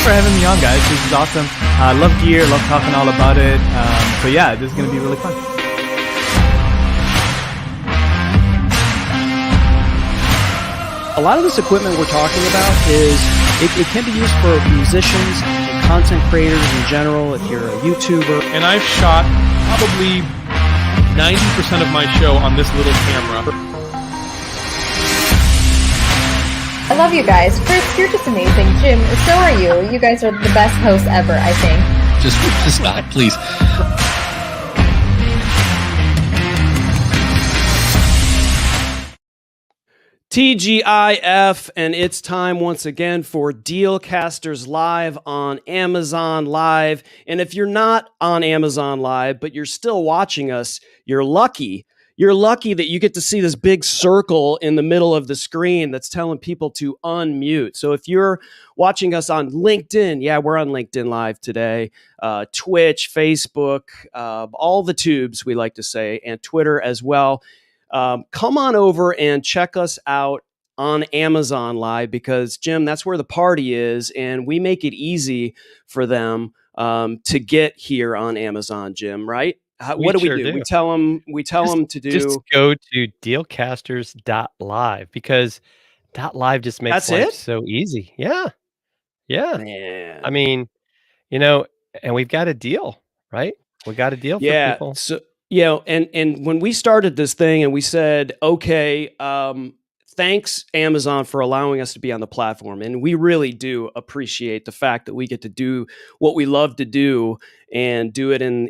for having me on, guys. This is awesome. I love gear, love talking all about it. So yeah, this is going to be really fun. A lot of this equipment we're talking about is, it can be used for musicians and content creators in general, if you're a YouTuber. And I've shot probably 90% of my show on this little camera. I love you guys. Chris, you're just amazing. Jim, so are you. You guys are the best hosts ever, I think. Just stop, please. TGIF, and it's time once again for Dealcasters Live on Amazon Live. And if you're not on Amazon Live, but you're still watching us, you're lucky. You're lucky that you get to see this big circle in the middle of the screen that's telling people to unmute. So if you're watching us on LinkedIn, yeah, we're on LinkedIn Live today, Twitch, Facebook, all the tubes, we like to say, and Twitter as well. Come on over and check us out on Amazon Live, because Jim, that's where the party is, and we make it easy for them to get here on Amazon, Jim, right? What do we do? We tell them to do. Just go to dealcasters.live, because .live just makes life so easy. Yeah. Man. I mean, and we've got a deal, right? We got a deal for people. So and when we started this thing and we said, okay, thanks Amazon for allowing us to be on the platform, and we really do appreciate the fact that we get to do what we love to do and do it in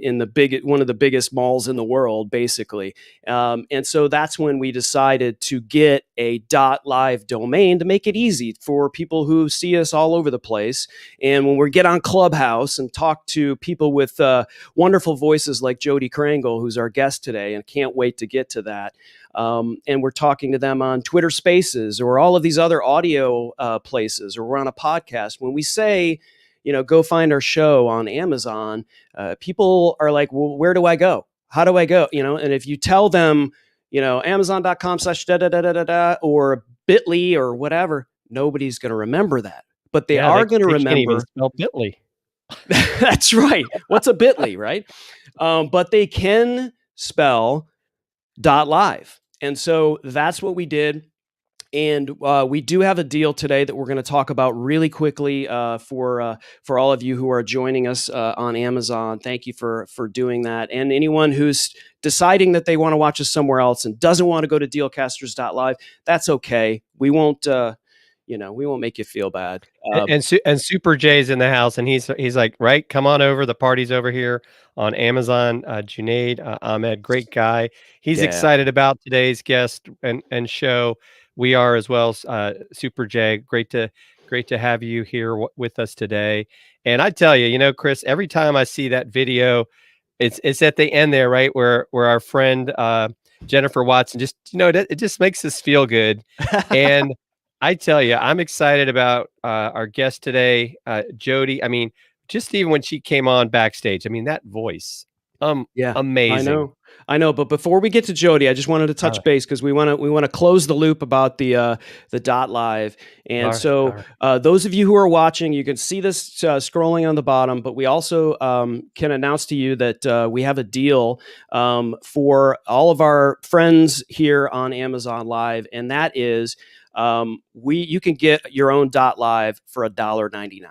one of the biggest malls in the world, basically. And so that's when we decided to get a .live domain to make it easy for people who see us all over the place. And when we get on Clubhouse and talk to people with wonderful voices like Jodi Krangle, who's our guest today, and can't wait to get to that. And we're talking to them on Twitter Spaces or all of these other audio places, or we're on a podcast. When we say, go find our show on Amazon, people are like, well, where do I go? How do I go? And if you tell them, Amazon.com/da or Bitly or whatever, nobody's going to remember that. But they are going to remember. Can't even spell Bitly. That's right. What's a Bitly, right? But they can spell .live. And so that's what we did. And we do have a deal today that we're going to talk about really quickly for all of you who are joining us on Amazon. Thank you for doing that. And anyone who's deciding that they want to watch us somewhere else and doesn't want to go to dealcasters.live, that's okay. We won't we won't make you feel bad. And Super Jay's in the house, and he's like, right, come on over. The party's over here on Amazon. Junaid Ahmed, great guy. He's excited about today's guest and show. We are as well. Super Jay, great to have you here with us today. And I tell you, Chris, every time I see that video, it's at the end there, right, where our friend Jennifer Watson just, it just makes us feel good. And I tell you, I'm excited about our guest today, Jodi. I mean, just even when she came on backstage, I mean, that voice, amazing. I know. But before we get to Jodi, I just wanted to touch base, because we want to close the loop about the .live. And those of you who are watching, you can see this scrolling on the bottom. But we also can announce to you that we have a deal for all of our friends here on Amazon Live, and that is. You can get your own .live for $1.99.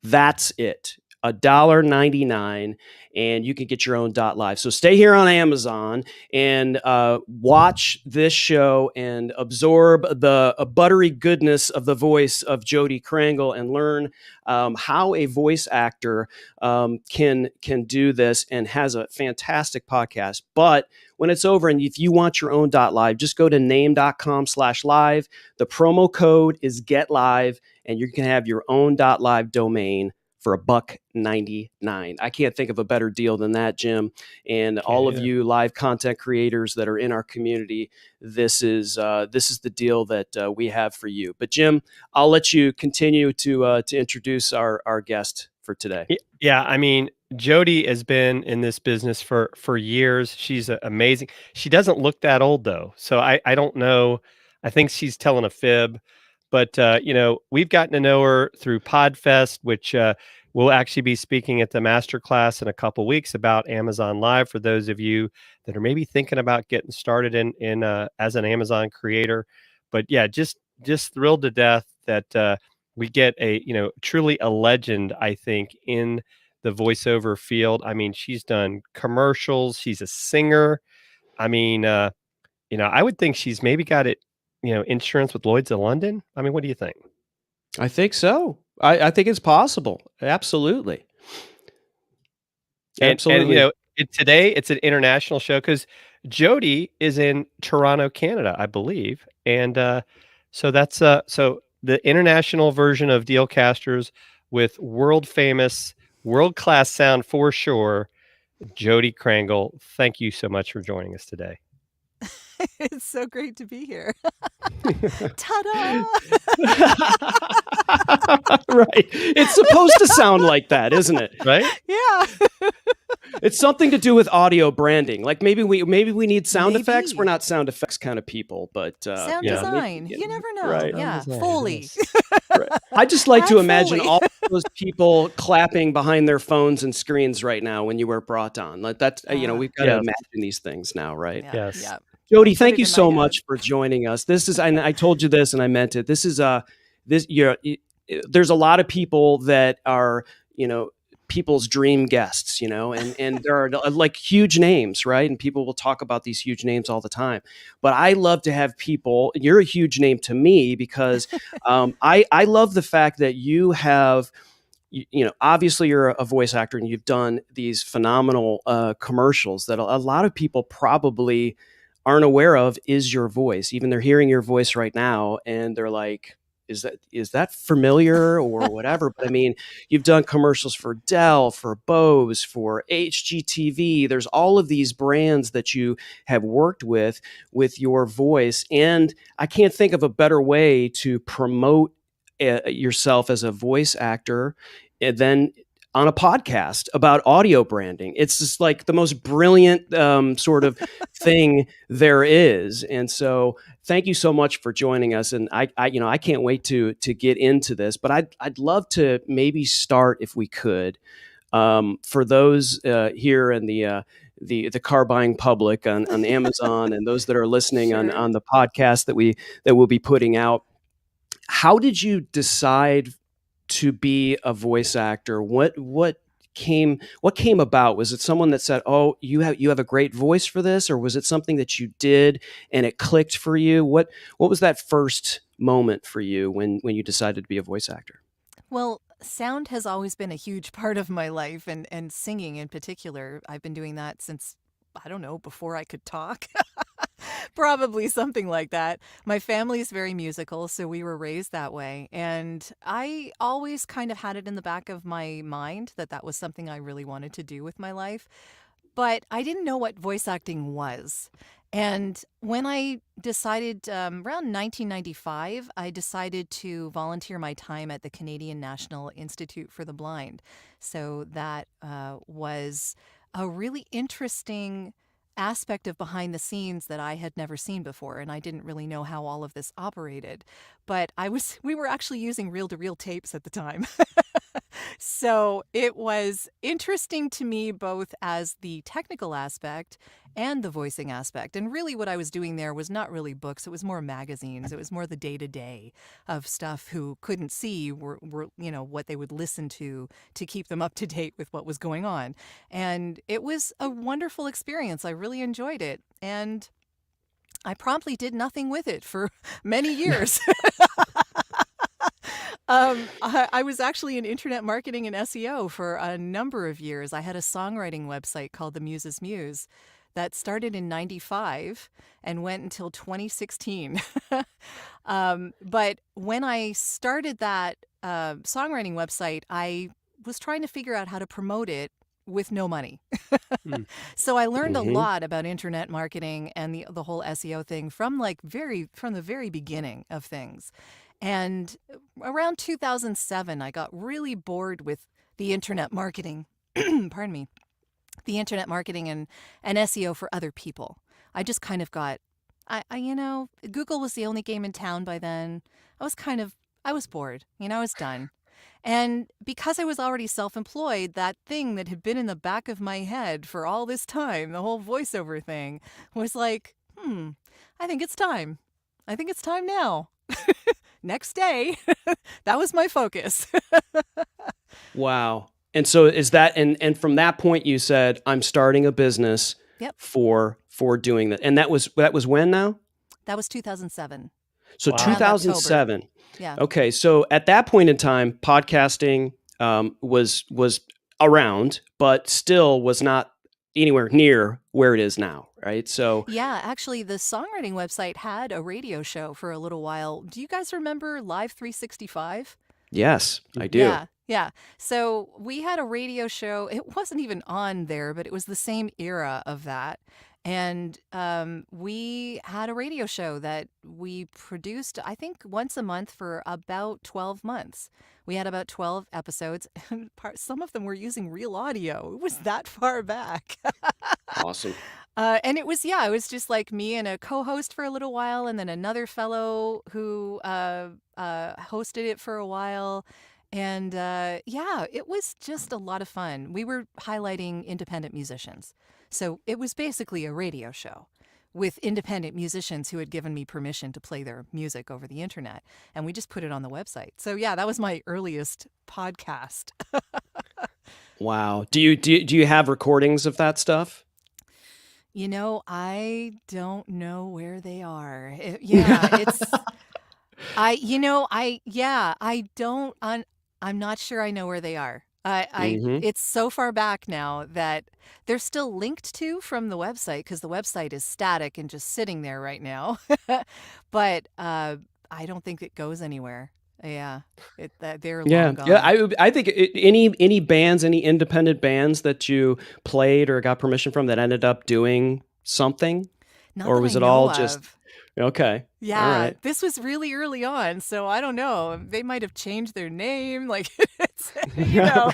That's it. $1.99, and you can get your own .live. So stay here on Amazon and watch this show and absorb the buttery goodness of the voice of Jodi Krangle, and learn how a voice actor can do this, and has a fantastic podcast. But when it's over, and if you want your own .live, just go to name.com/live. The promo code is GetLive, and you can have your own .live domain for $1.99. I can't think of a better deal than that, Jim. And all of you live content creators that are in our community, this is the deal that we have for you. But Jim, I'll let you continue to introduce our guest for today. Yeah, I mean, Jodi has been in this business for years. She's amazing. She doesn't look that old though, so I don't know. I think she's telling a fib. But we've gotten to know her through Podfest, which we'll actually be speaking at the masterclass in a couple weeks about Amazon Live for those of you that are maybe thinking about getting started in as an Amazon creator. But yeah, just thrilled to death that we get truly a legend, I think, in the voiceover field. I mean, she's done commercials. She's a singer. I mean, I would think she's maybe got it, insurance with Lloyd's of London. I mean, what do you think? I think so. I think it's possible. Absolutely. Absolutely. And today it's an international show because Jodi is in Toronto, Canada, I believe. And so that's so the international version of Dealcasters with world famous, world class sound for sure. Jodi Krangle, thank you so much for joining us today. It's so great to be here. Ta-da! Right. It's supposed to sound like that, isn't it? Right? Yeah. It's something to do with audio branding. Like maybe we need sound effects. Maybe. We're not sound effects kind of people, but Sound design. You never know. Right. Yeah. Sound design, Foley. yes. Right. I just like to Add imagine Foley. all those people clapping behind their phones and screens right now when you were brought on. Like that's we've got to Yes. imagine these things now, right? Yeah. Yes. Yeah. Jodi, Put thank it you in my so head. much for joining us. This is, and I told you this, and I meant it. This is there's a lot of people that are people's dream guests, and there are like huge names, right? And people will talk about these huge names all the time. But I love to have people. You're a huge name to me because I love the fact that you have. Obviously you're a voice actor and you've done these phenomenal commercials that a lot of people probably aren't aware of is your voice. Even they're hearing your voice right now and they're like, is that familiar or whatever? But I mean, you've done commercials for Dell, for Bose, for HGTV. There's all of these brands that you have worked with your voice. And I can't think of a better way to promote yourself as a voice actor and then on a podcast about audio branding. It's just like the most brilliant sort of thing there is. And so thank you so much for joining us. And I can't wait to get into this, but I'd love to maybe start, if we could, for those here in the car buying public on Amazon and those that are listening Sure. on the podcast that we'll be putting out. How did you decide to be a voice actor? What came about? Was it someone that said, "Oh, you have a great voice for this," or was it something that you did and it clicked for you? What was that first moment for you when you decided to be a voice actor? Well, sound has always been a huge part of my life, and singing in particular. I've been doing that since, I don't know, before I could talk. Probably something like that. My family is very musical, so we were raised that way. And I always kind of had it in the back of my mind that was something I really wanted to do with my life. But I didn't know what voice acting was. And when I decided around 1995, I decided to volunteer my time at the Canadian National Institute for the Blind. So that was a really interesting aspect of behind the scenes that I had never seen before, and I didn't really know how all of this operated. But we were actually using reel-to-reel tapes at the time. So it was interesting to me both as the technical aspect and the voicing aspect. And really what I was doing there was not really books, it was more magazines. It was more the day-to-day of stuff who couldn't see were what they would listen to keep them up to date with what was going on. And it was a wonderful experience. I really enjoyed it. And I promptly did nothing with it for many years. I was actually in internet marketing and SEO for a number of years. I had a songwriting website called The Muse's Muse that started in 95 and went until 2016. But when I started that songwriting website, I was trying to figure out how to promote it with no money. So I learned a lot about internet marketing and the whole SEO thing from the very beginning of things. And around 2007, I got really bored with the internet marketing, pardon me, the internet marketing and SEO for other people. I just kind of got Google was the only game in town by then. I was bored. I was done. And because I was already self-employed, that thing that had been in the back of my head for all this time, the whole voiceover thing, was like, I think it's time. I think it's time now. Next day, that was my focus. Wow. And so is that, and from that point you said, I'm starting a business Yep. for doing that. And that was when now? That was 2007. So Wow. 2007. Yeah. Okay. So at that point in time, podcasting was around, but still was not anywhere near where it is now, right? So Yeah, actually, the songwriting website had a radio show for a little while. Do you guys remember Live 365? yes, I do. Yeah, yeah. So we had a radio show. It wasn't even on there, but it was the same era of that. And we had a radio show that we produced, I think, once a month for about 12 months. We had about 12 episodes, and some of them were using real audio. It was that far back. Awesome. And it was just like me and a co-host for a little while, and then another fellow who hosted it for a while. And it was just a lot of fun. We were highlighting independent musicians. So it was basically a radio show with independent musicians who had given me permission to play their music over the internet. And we just put it on the website. So yeah, that was my earliest podcast. Wow. Do you have recordings of that stuff? I don't know where they are. I'm not sure I know where they are. It's so far back now that they're still linked to from the website because the website is static and just sitting there right now. But I don't think it goes anywhere. Yeah, they're long gone. Yeah. I think any bands, any independent bands that you played or got permission from that ended up doing something, Not or that was I it all know just of. okay? Yeah, All right. this was really early on, so I don't know. They might have changed their name, like it's,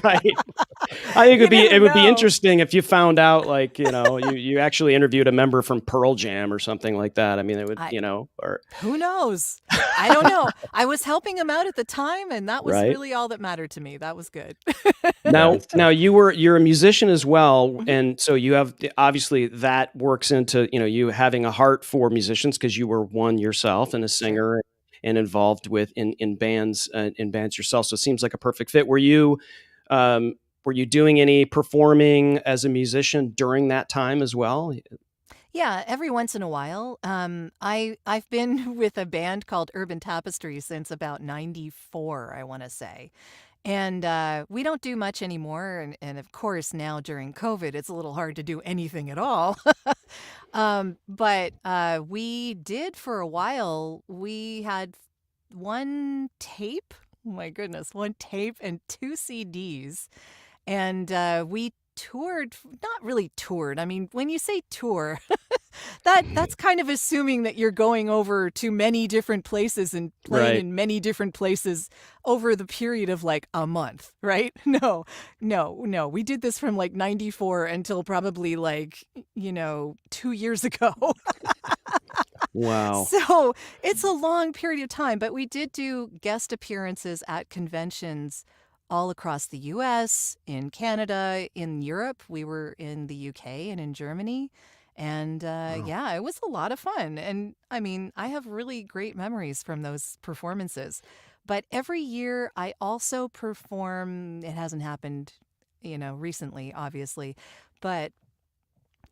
Right. I think it would be know. interesting if you found out, like, you actually interviewed a member from Pearl Jam or something like that. I mean, it would, or Who knows? I don't know. I was helping him out at the time, and that was Right. really all that mattered to me. That was good. now you're a musician as well, and so you have obviously that works into you having a heart for musicians because you were one yourself and a singer and involved in bands yourself. So it seems like a perfect fit. Were you doing any performing as a musician during that time as well? Yeah, every once in a while. I've been with a band called Urban Tapestry since about '94, I want to say. And we don't do much anymore. And of course, now during COVID, it's a little hard to do anything at all. But we did for a while. We had one tape. Oh my goodness, one tape and 2 CDs. And we toured, not really toured. I mean, when you say tour, that's kind of assuming that you're going over to many different places and playing Right. in many different places over the period of like a month, right? No. We did this from like '94 until probably like, 2 years ago. Wow. So it's a long period of time, but we did do guest appearances at conventions all across the US, in Canada, in Europe. We were in the UK and in Germany. And it was a lot of fun. And I mean, I have really great memories from those performances. But every year I also perform, it hasn't happened, recently, obviously, but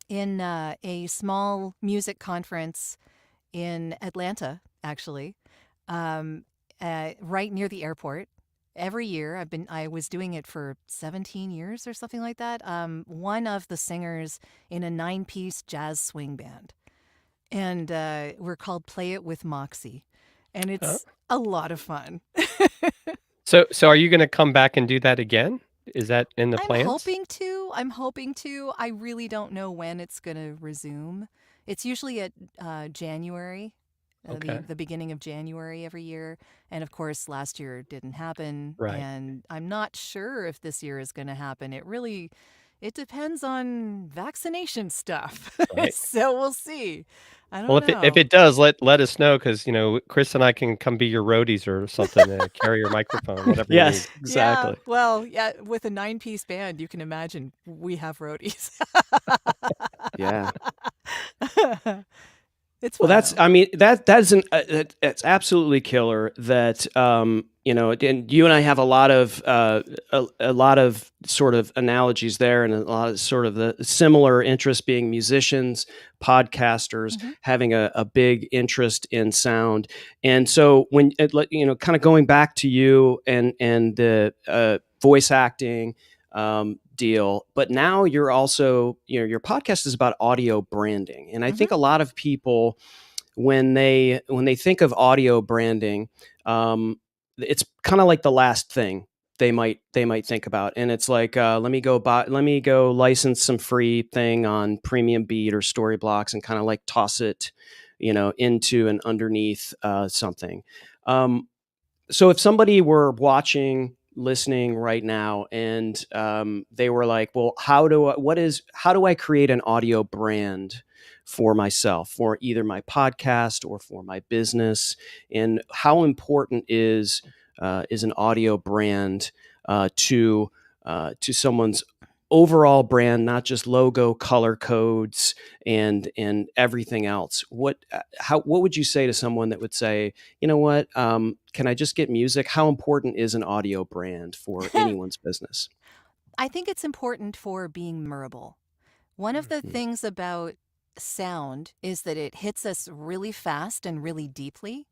in a small music conference in Atlanta, actually, right near the airport. Every year, I was doing it for 17 years or something like that. One of the singers in a 9-piece jazz swing band. And we're called Play It With Moxie. And it's a lot of fun. So are you going to come back and do that again? Is that in the plans? I'm hoping to. I really don't know when it's going to resume. It's usually at January. The beginning of January every year. And of course, last year didn't happen. Right. And I'm not sure if this year is going to happen. It really It depends on vaccination stuff. Right. So we'll see. I Well, don't if know. it does, let us know, because Chris and I can come be your roadies or something, carry your microphone, whatever you need. Yes, Yeah, exactly. well, yeah, with a 9-piece band, you can imagine we have roadies. Yeah. It's Well, fun though. I mean, that's absolutely killer. That and you and I have a lot of a lot of sort of analogies there, and a lot of sort of the similar interests being musicians, podcasters, Mhm. having a big interest in sound. And so when kind of going back to you and the voice acting deal, but now you're also, your podcast is about audio branding, and I Mhm. think a lot of people, when they think of audio branding, it's kind of like the last thing they might think about, and it's like, let me go license some free thing on Premium Beat or Storyblocks and kind of like toss it, into and underneath something. So if somebody were watching, listening right now, and they were like, well, how do I create an audio brand for myself, for either my podcast or for my business, and how important is an audio brand to someone's overall brand, not just logo, color codes, and everything else? What would you say to someone that would say, you know what, can I just get music? How important is an audio brand for anyone's business? I think it's important for being memorable. One of the Mhm. things about sound is that it hits us really fast and really deeply.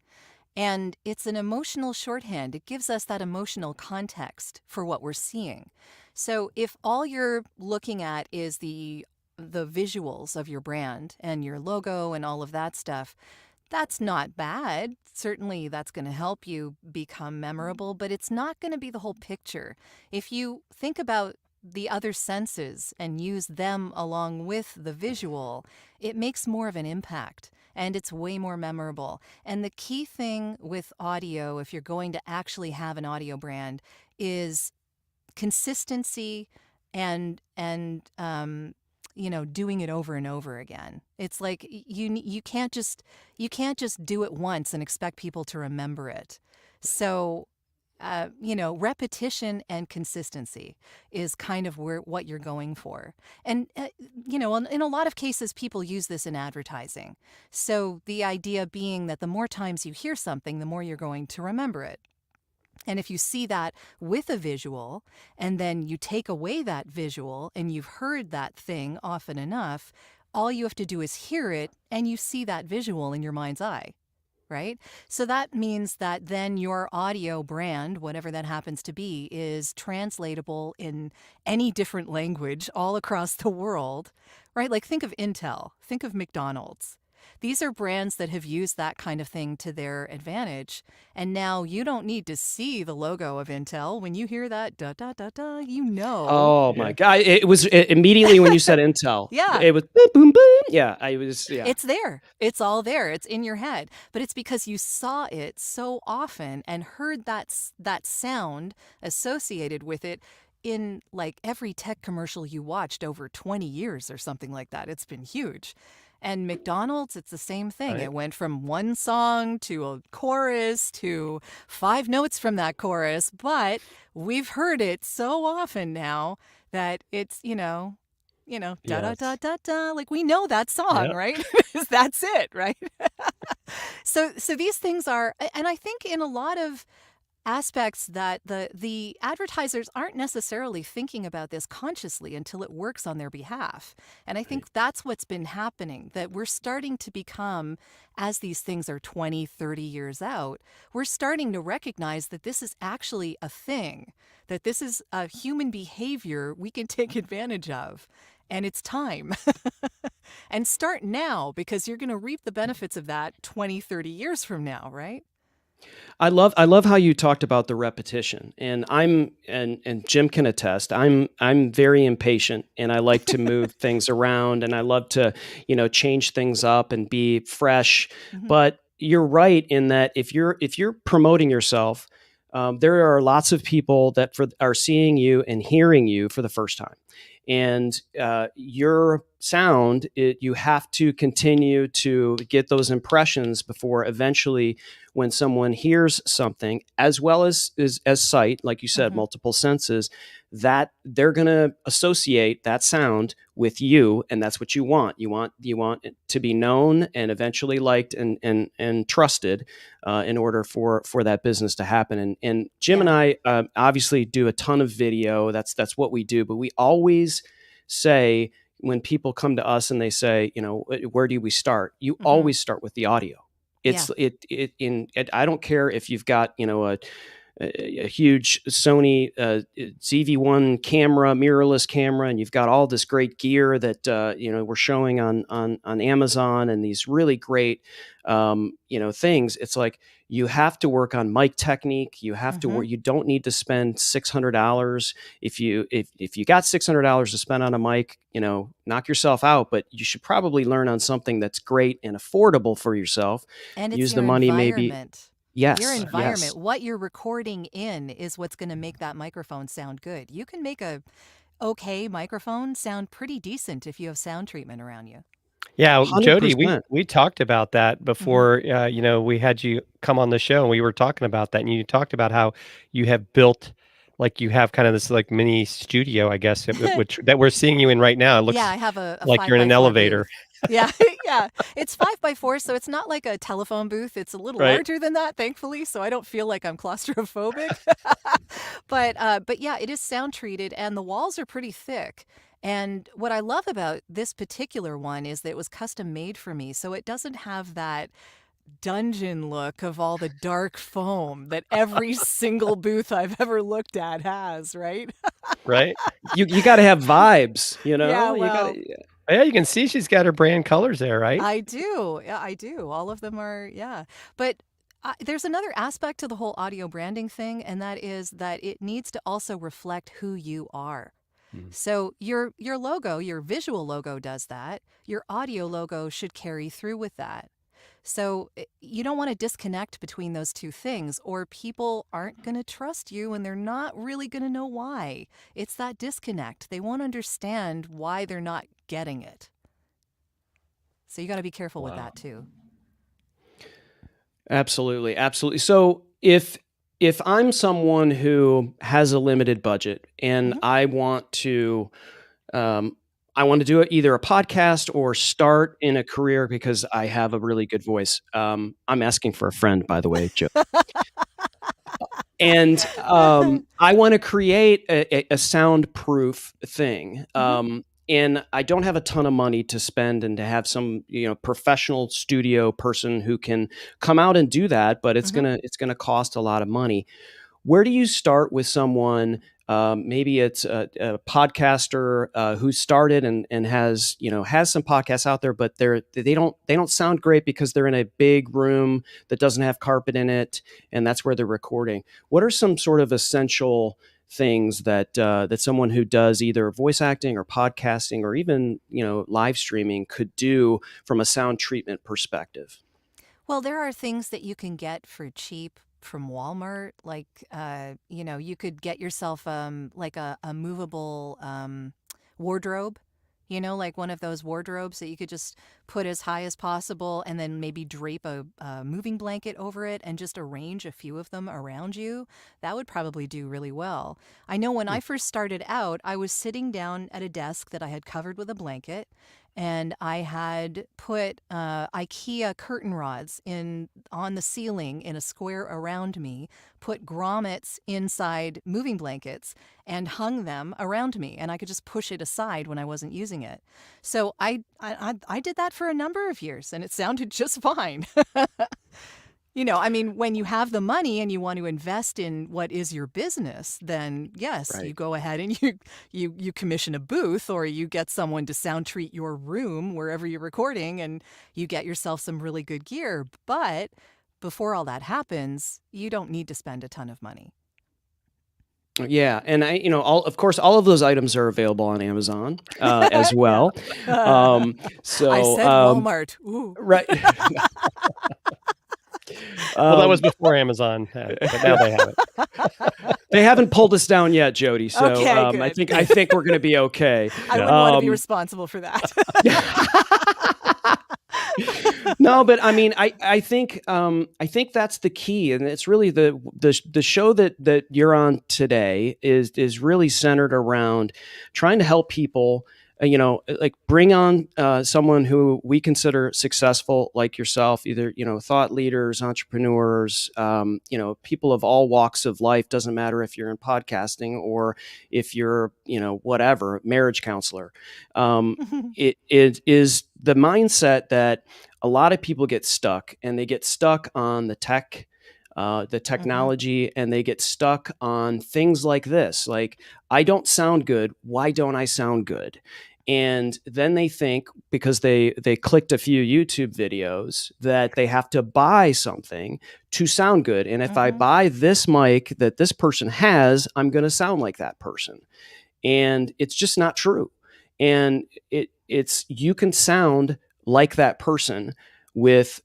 And it's an emotional shorthand. It gives us that emotional context for what we're seeing. So if all you're looking at is the visuals of your brand and your logo and all of that stuff, that's not bad. Certainly that's going to help you become memorable, but it's not going to be the whole picture. If you think about the other senses and use them along with the visual, it makes more of an impact and it's way more memorable. And the key thing with audio, if you're going to actually have an audio brand, is consistency and doing it over and over again. It's like you can't just do it once and expect people to remember it. So repetition and consistency is kind of what you're going for. And, in a lot of cases, people use this in advertising. So the idea being that the more times you hear something, the more you're going to remember it. And if you see that with a visual, and then you take away that visual and you've heard that thing often enough, all you have to do is hear it and you see that visual in your mind's eye. Right? So that means that then your audio brand, whatever that happens to be, is translatable in any different language all across the world, right? Like think of Intel, think of McDonald's. These are brands that have used that kind of thing to their advantage. And now you don't need to see the logo of Intel. When you hear that, da, da, da, da, you know. Oh my God. It was immediately when you said Intel, Yeah. it was boom, boom, boom. Yeah. Yeah. It's there. It's all there. It's in your head. But it's because you saw it so often and heard that sound associated with it in like every tech commercial you watched over 20 years or something like that. It's been huge. And McDonald's, it's the same thing. Right. It went from one song to a chorus to 5 notes from that chorus, but we've heard it so often now that it's, da da Yes. da da da. Like we know that song, Yep. right? That's it, right? So these things are, and I think in a lot of aspects that the advertisers aren't necessarily thinking about this consciously until it works on their behalf. And I think that's what's been happening, that we're starting to become, as these things are 20, 30 years out, we're starting to recognize that this is actually a thing, that this is a human behavior we can take advantage of. And it's time. And start now, because you're going to reap the benefits of that 20, 30 years from now, right? I love how you talked about the repetition, and and Jim can attest. I'm very impatient, and I like to move things around, and I love to change things up and be fresh. Mhm. But you're right in that if you're promoting yourself, there are lots of people that are seeing you and hearing you for the first time. and your sound, you have to continue to get those impressions before eventually, when someone hears something, as well as sight, like you said, multiple senses, that they're going to associate that sound with you, and that's what you want. You want it to be known and eventually liked and trusted in order for that business to happen. And Jim and I obviously do a ton of video. That's what we do. But we always say, when people come to us and they say, where do we start? You always start with the audio. It's I don't care if you've got a huge Sony ZV-1 camera, mirrorless camera, and you've got all this great gear that we're showing on Amazon, and these really great things. It's like, you have to work on mic technique. You have to work. You don't need to spend $600 if you got $600 to spend on a mic. Knock yourself out. But you should probably learn on something that's great and affordable for yourself. And it's use your the money environment. Yes. Your environment, yes. what you're recording in, is what's going to make that microphone sound good. You can make a okay microphone sound pretty decent if you have sound treatment around you. Yeah, Jodi, 100%. we talked about that before. We had you come on the show, and we were talking about that, and you talked about how you have built, like, you have kind of this like mini studio, I guess, which that we're seeing you in right now. It looks I have a like you're in an 5x4 elevator. booth. Yeah. It's 5x4, so it's not like a telephone booth. It's a little Right. larger than that, thankfully, so I don't feel like I'm claustrophobic. But yeah, it is sound treated, and the walls are pretty thick. And what I love about this particular one is that it was custom made for me, so it doesn't have that dungeon look of all the dark foam that every single booth I've ever looked at has, right? Right? You got to have vibes, Yeah, You well, gotta, Yeah, you can see she's got her brand colors there, right? I do. Yeah, I do. All of them are, yeah. But there's another aspect to the whole audio branding thing, and that is that it needs to also reflect who you are. So your logo, your visual logo does that. Your audio logo should carry through with that. So you don't want to disconnect between those two things, or people aren't going to trust you, and they're not really going to know why. It's that disconnect. They won't understand why they're not getting it. So you got to be careful with that too. Absolutely. So if I'm someone who has a limited budget and I want to do either a podcast or start in a career because I have a really good voice. I'm asking for a friend, by the way, Joe. And I want to create a soundproof thing. And I don't have a ton of money to spend and to have some, professional studio person who can come out and do that, but it's gonna cost a lot of money. Where do you start with someone? Maybe it's a podcaster who started and has some podcasts out there, but they don't sound great because they're in a big room that doesn't have carpet in it, and that's where they're recording. What are some sort of essential things that someone who does either voice acting or podcasting or even live streaming could do from a sound treatment perspective? Well, there are things that you can get for cheap from Walmart. Like, you could get yourself like a movable wardrobe, like one of those wardrobes that you could just put as high as possible and then maybe drape a moving blanket over it and just arrange a few of them around you. That would probably do really well. I know when I first started out, I was sitting down at a desk that I had covered with a blanket, and I had put IKEA curtain rods on the ceiling in a square around me, put grommets inside moving blankets, and hung them around me, and I could just push it aside when I wasn't using it. So I did that for a number of years, and it sounded just fine. When you have the money and you want to invest in what is your business, then yes, Right. you go ahead and you commission a booth, or you get someone to sound treat your room wherever you're recording, and you get yourself some really good gear. But before all that happens, you don't need to spend a ton of money. Yeah, and of course, all of those items are available on Amazon as well. So I said Walmart. Ooh. right. Well, that was before Amazon, but now they have it. They haven't pulled us down yet, Jodi. So Okay, I good. think we're going to be okay. I wouldn't want to be responsible for that. No, but I mean, I think that's the key, and it's really the show that you're on today is really centered around trying to help people. Like bring on someone who we consider successful, like yourself, either thought leaders, entrepreneurs, people of all walks of life. Doesn't matter if you're in podcasting or if you're whatever, marriage counselor. It is the mindset that a lot of people get stuck, and they get stuck on the tech, the technology, and they get stuck on things like this. Like, I don't sound good. Why don't I sound good? And then they think, because they clicked a few YouTube videos, that they have to buy something to sound good. And if I buy this mic that this person has, I'm going to sound like that person. And it's just not true. And it's you can sound like that person with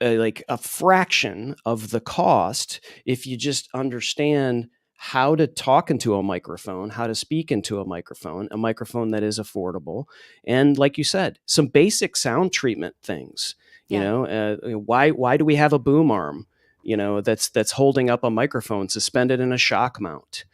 like a fraction of the cost if you just understand how to talk into a microphone, how to speak into a microphone that is affordable. And like you said, some basic sound treatment things, why do we have a boom arm, that's holding up a microphone suspended in a shock mount?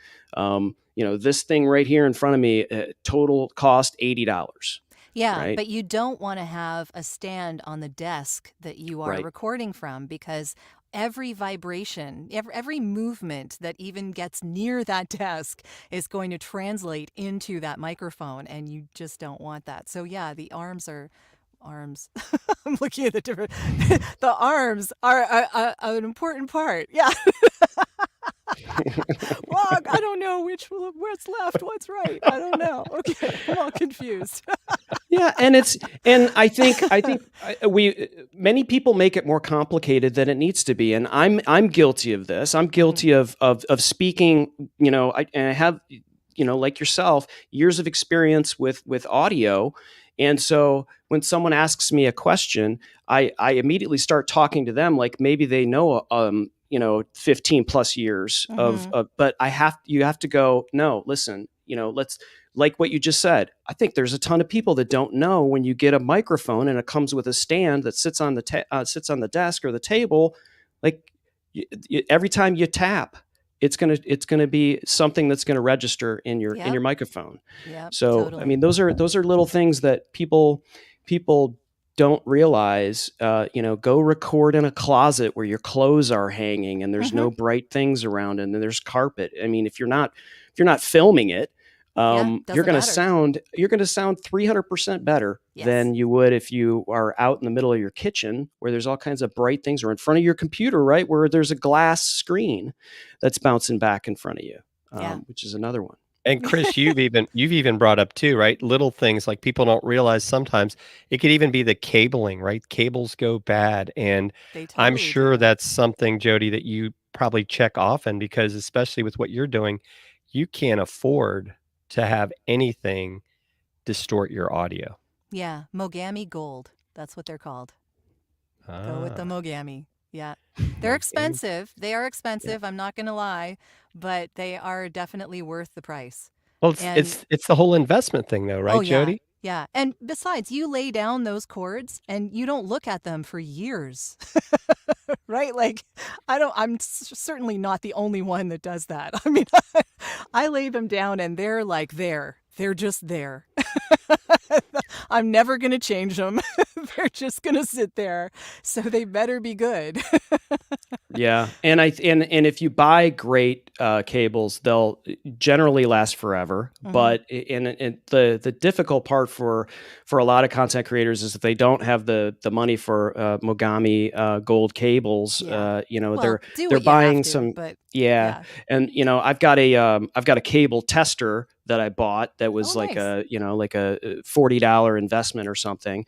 This thing right here in front of me, total cost $80. Yeah, Right? but you don't want to have a stand on the desk that you are Right. recording from, because every vibration, every movement that even gets near that desk is going to translate into that microphone, and you just don't want that. So yeah, the arms. I'm looking at the different. The arms are an important part. Yeah. Well, I don't know what's left, what's right. I don't know. Okay, I'm all confused. Yeah, and I think many people make it more complicated than it needs to be, and I'm guilty of this. I'm guilty of speaking. I have like yourself, years of experience with audio, and so when someone asks me a question, I immediately start talking to them like maybe they know 15 plus years of but you have to go, no, listen, let's, like what you just said. I think there's a ton of people that don't know, when you get a microphone and it comes with a stand that sits on the desk or the table, like every time you tap, it's gonna be something that's gonna register in your microphone. Yep, So totally. I mean, those are little things that people don't realize. Go record in a closet where your clothes are hanging and there's no bright things around, and then there's carpet. I mean, if you're not filming it, you're doesn't going matter. to sound 300% better Yes. than you would if you are out in the middle of your kitchen where there's all kinds of bright things, or in front of your computer, right, where there's a glass screen that's bouncing back in front of you, which is another one. And Chris, you've even brought up too, right? Little things like people don't realize sometimes it could even be the cabling, right? Cables go bad. And They I'm totally sure do. that's something, Jodi, that you probably check often, because especially with what you're doing, you can't afford to have anything distort your audio. Yeah, Mogami Gold. That's what they're called. Go with the Mogami. Yeah. They're expensive. They are expensive. I'm not going to lie, but they are definitely worth the price. Well, And it's the whole investment thing though, right, oh yeah. Jodi? Yeah. And besides, you lay down those cords and you don't look at them for years. Right? Like, I'm certainly not the only one that does that. I mean, I lay them down and they're like there. They're just there. I'm never going to change them. They're just going to sit there. So they better be good. Yeah, and if you buy great cables, they'll generally last forever. But the difficult part for a lot of content creators is if they don't have the money for Mogami gold cables. Yeah. Well, they're do what you buying have to, some. but Yeah, and I've got a cable tester that I bought that was Oh, like nice. a $40 investment or something.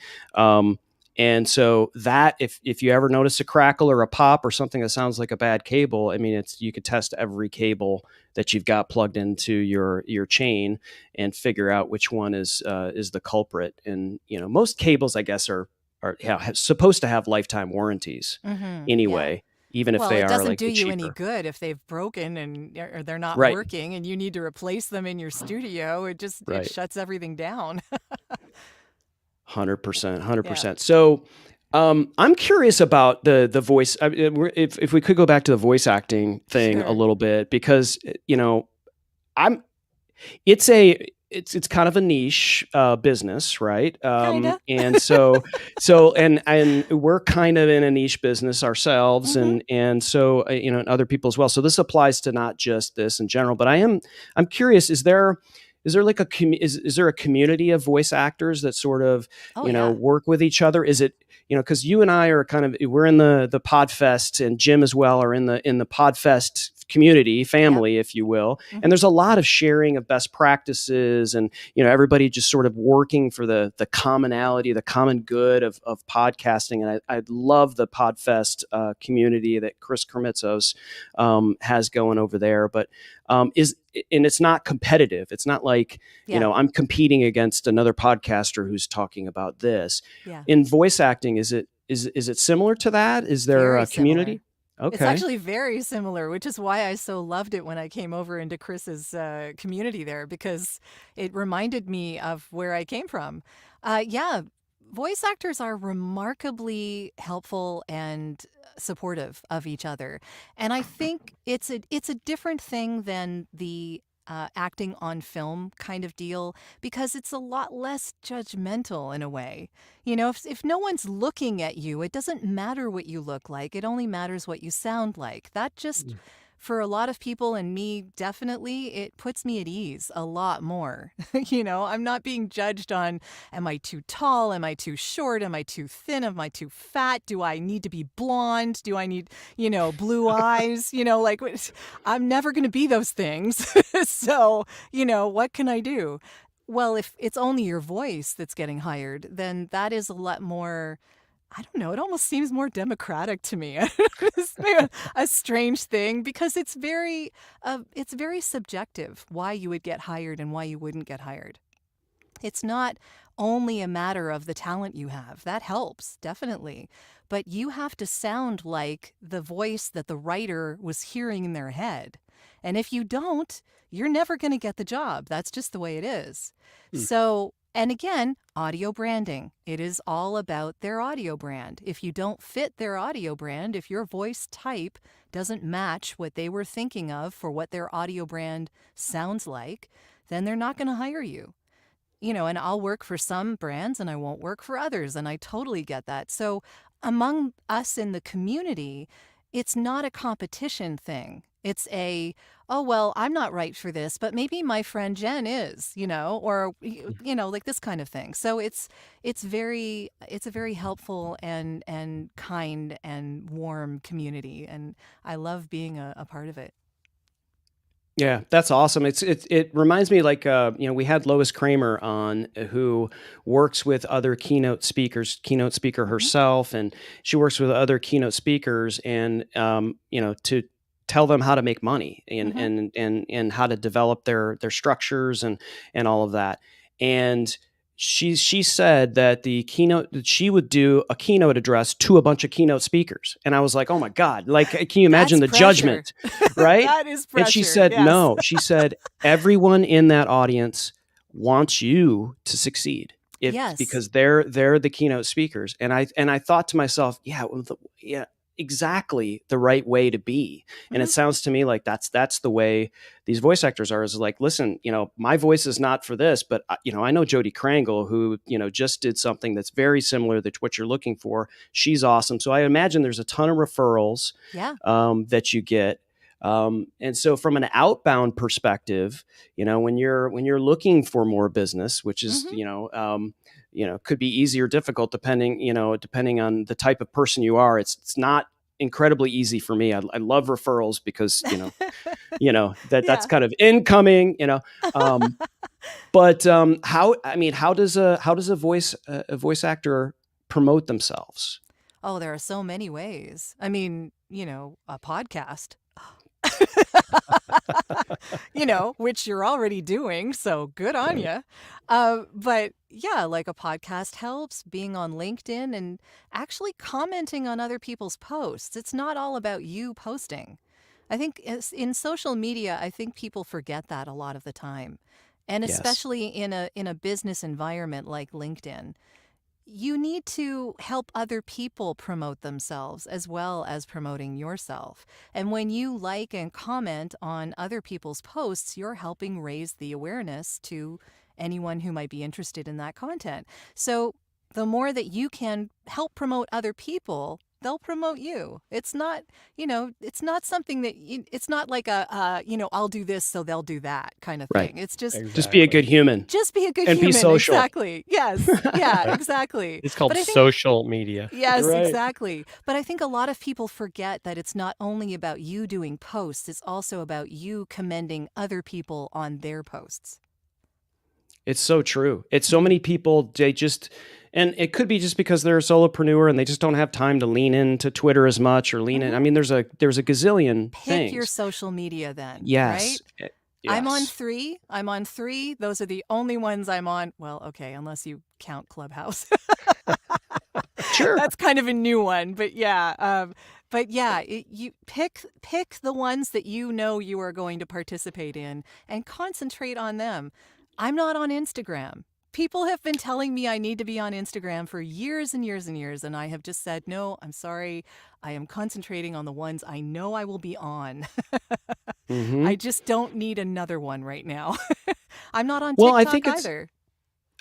And so that if you ever notice a crackle or a pop or something that sounds like a bad cable, I mean, you could test every cable that you've got plugged into your chain and figure out which one is the culprit. And most cables, I guess, are supposed to have lifetime warranties Yeah. anyway. even if Well, they it are doesn't like do the you any cheaper. good if they've broken or they're not Right. working and you need to replace them in your studio. It Right. shuts everything down. 100%, Yeah. 100%. So, I'm curious about the voice. If we could go back to the voice acting thing a Sure. little bit, because I'm it's kind of a niche business, right? Kinda. And so and we're kind of in a niche business ourselves, Hmm. and so and other people as well. So this applies to not just this in general, but I'm curious: is there like is there a community of voice actors that sort of Oh, yeah. work with each other? Is it because you and I are we're in the Podfest, and Jim as well are in the Podfest community family, if you will. Mhm. And there's a lot of sharing of best practices, and everybody just sort of working for the commonality, the common good of podcasting. And I love the Podfest community that Chris Kermitzos has going over there. But it's not competitive. It's not like Yeah. I'm competing against another podcaster who's talking about this. Yeah. In voice acting, is it similar to that? Is there Very a community? similar. It's Okay. actually very similar, which is why I so loved it when I came over into Chris's community there, because it reminded me of where I came from. Yeah, voice actors are remarkably helpful and supportive of each other, and I think it's a different thing than the acting on film kind of deal, because it's a lot less judgmental in a way. If no one's looking at you, it doesn't matter what you look like. It only matters what you sound like. That just, for a lot of people, and me definitely, it puts me at ease a lot more. I'm not being judged on, am I too tall? Am I too short? Am I too thin? Am I too fat? Do I need to be blonde? Do I need, blue eyes? I'm never going to be those things. So, what can I do? Well, if it's only your voice that's getting hired, then that is a lot more, I don't know, it almost seems more democratic to me. It's maybe a strange thing, because it's very subjective why you would get hired and why you wouldn't get hired. It's not only a matter of the talent you have. That helps, definitely. But you have to sound like the voice that the writer was hearing in their head. And if you don't, you're never going to get the job. That's just the way it is. So, and again, audio branding. It is all about their audio brand. If you don't fit their audio brand, if your voice type doesn't match what they were thinking of for what their audio brand sounds like, then they're not going to hire you. And I'll work for some brands and I won't work for others. And I totally get that. So among us in the community, it's not a competition thing. It's oh, well, I'm not right for this, but maybe my friend Jen is, or, like this kind of thing. So it's a very helpful and kind and warm community. And I love being a part of it. Yeah, that's awesome. It reminds me, like we had Lois Kramer on, who works with other keynote speaker herself, and she works with other keynote speakers, and to tell them how to make money, and how to develop their structures and all of that. And she said that that she would do a keynote address to a bunch of keynote speakers, and I was like, oh my God, like, can you imagine That's the pressure. judgment, right? That is pressure. And she said, yes. no, she said, everyone in that audience wants you to succeed. Yes. Because they're the keynote speakers. And I thought to myself, yeah, exactly the right way to be. And it sounds to me like that's the way these voice actors are, is like, listen, my voice is not for this, but I know Jodi Krangle, who, just did something that's very similar to what you're looking for. She's awesome. So I imagine there's a ton of referrals that you get. And so from an outbound perspective, when you're looking for more business, which is, could be easy or difficult depending on the type of person you are. It's not incredibly easy for me. I love referrals because, that's kind of incoming, but how does a voice actor promote themselves? Oh, there are so many ways. I mean, a podcast. which you're already doing. So good on you. But yeah, like a podcast helps, being on LinkedIn and actually commenting on other people's posts. It's not all about you posting. I think in social media, I think people forget that a lot of the time. And Yes. especially in a business environment like LinkedIn, you need to help other people promote themselves as well as promoting yourself. And when you like and comment on other people's posts, you're helping raise the awareness to anyone who might be interested in that content. So the more that you can help promote other people, they'll promote you. It's not, it's not something that it's not like I'll do this so they'll do that kind of Right. thing. It's just Just be a good human. just be a good And be human. social. Exactly. Yes. Yeah, exactly. It's called But I think- social media. Yes, Right. exactly. But I think a lot of people forget that it's not only about you doing posts, it's also about you commending other people on their posts. It's so true. It's so many people, and it could be just because they're a solopreneur and they just don't have time to lean into Twitter as much or lean in. I mean, there's a gazillion Pick things. your social media then, Yes. right? I'm on Yes. 3. I'm on 3. Those are the only ones I'm on. Well, okay, unless you count Clubhouse. Sure. That's kind of a new one, but yeah. You pick the ones that you know you are going to participate in and concentrate on them. I'm not on Instagram. People have been telling me I need to be on Instagram for years and years and years, and I have just said, no, I'm sorry. I am concentrating on the ones I know I will be on. Mhm. I just don't need another one right now. I'm not on Well, TikTok I think it's- either.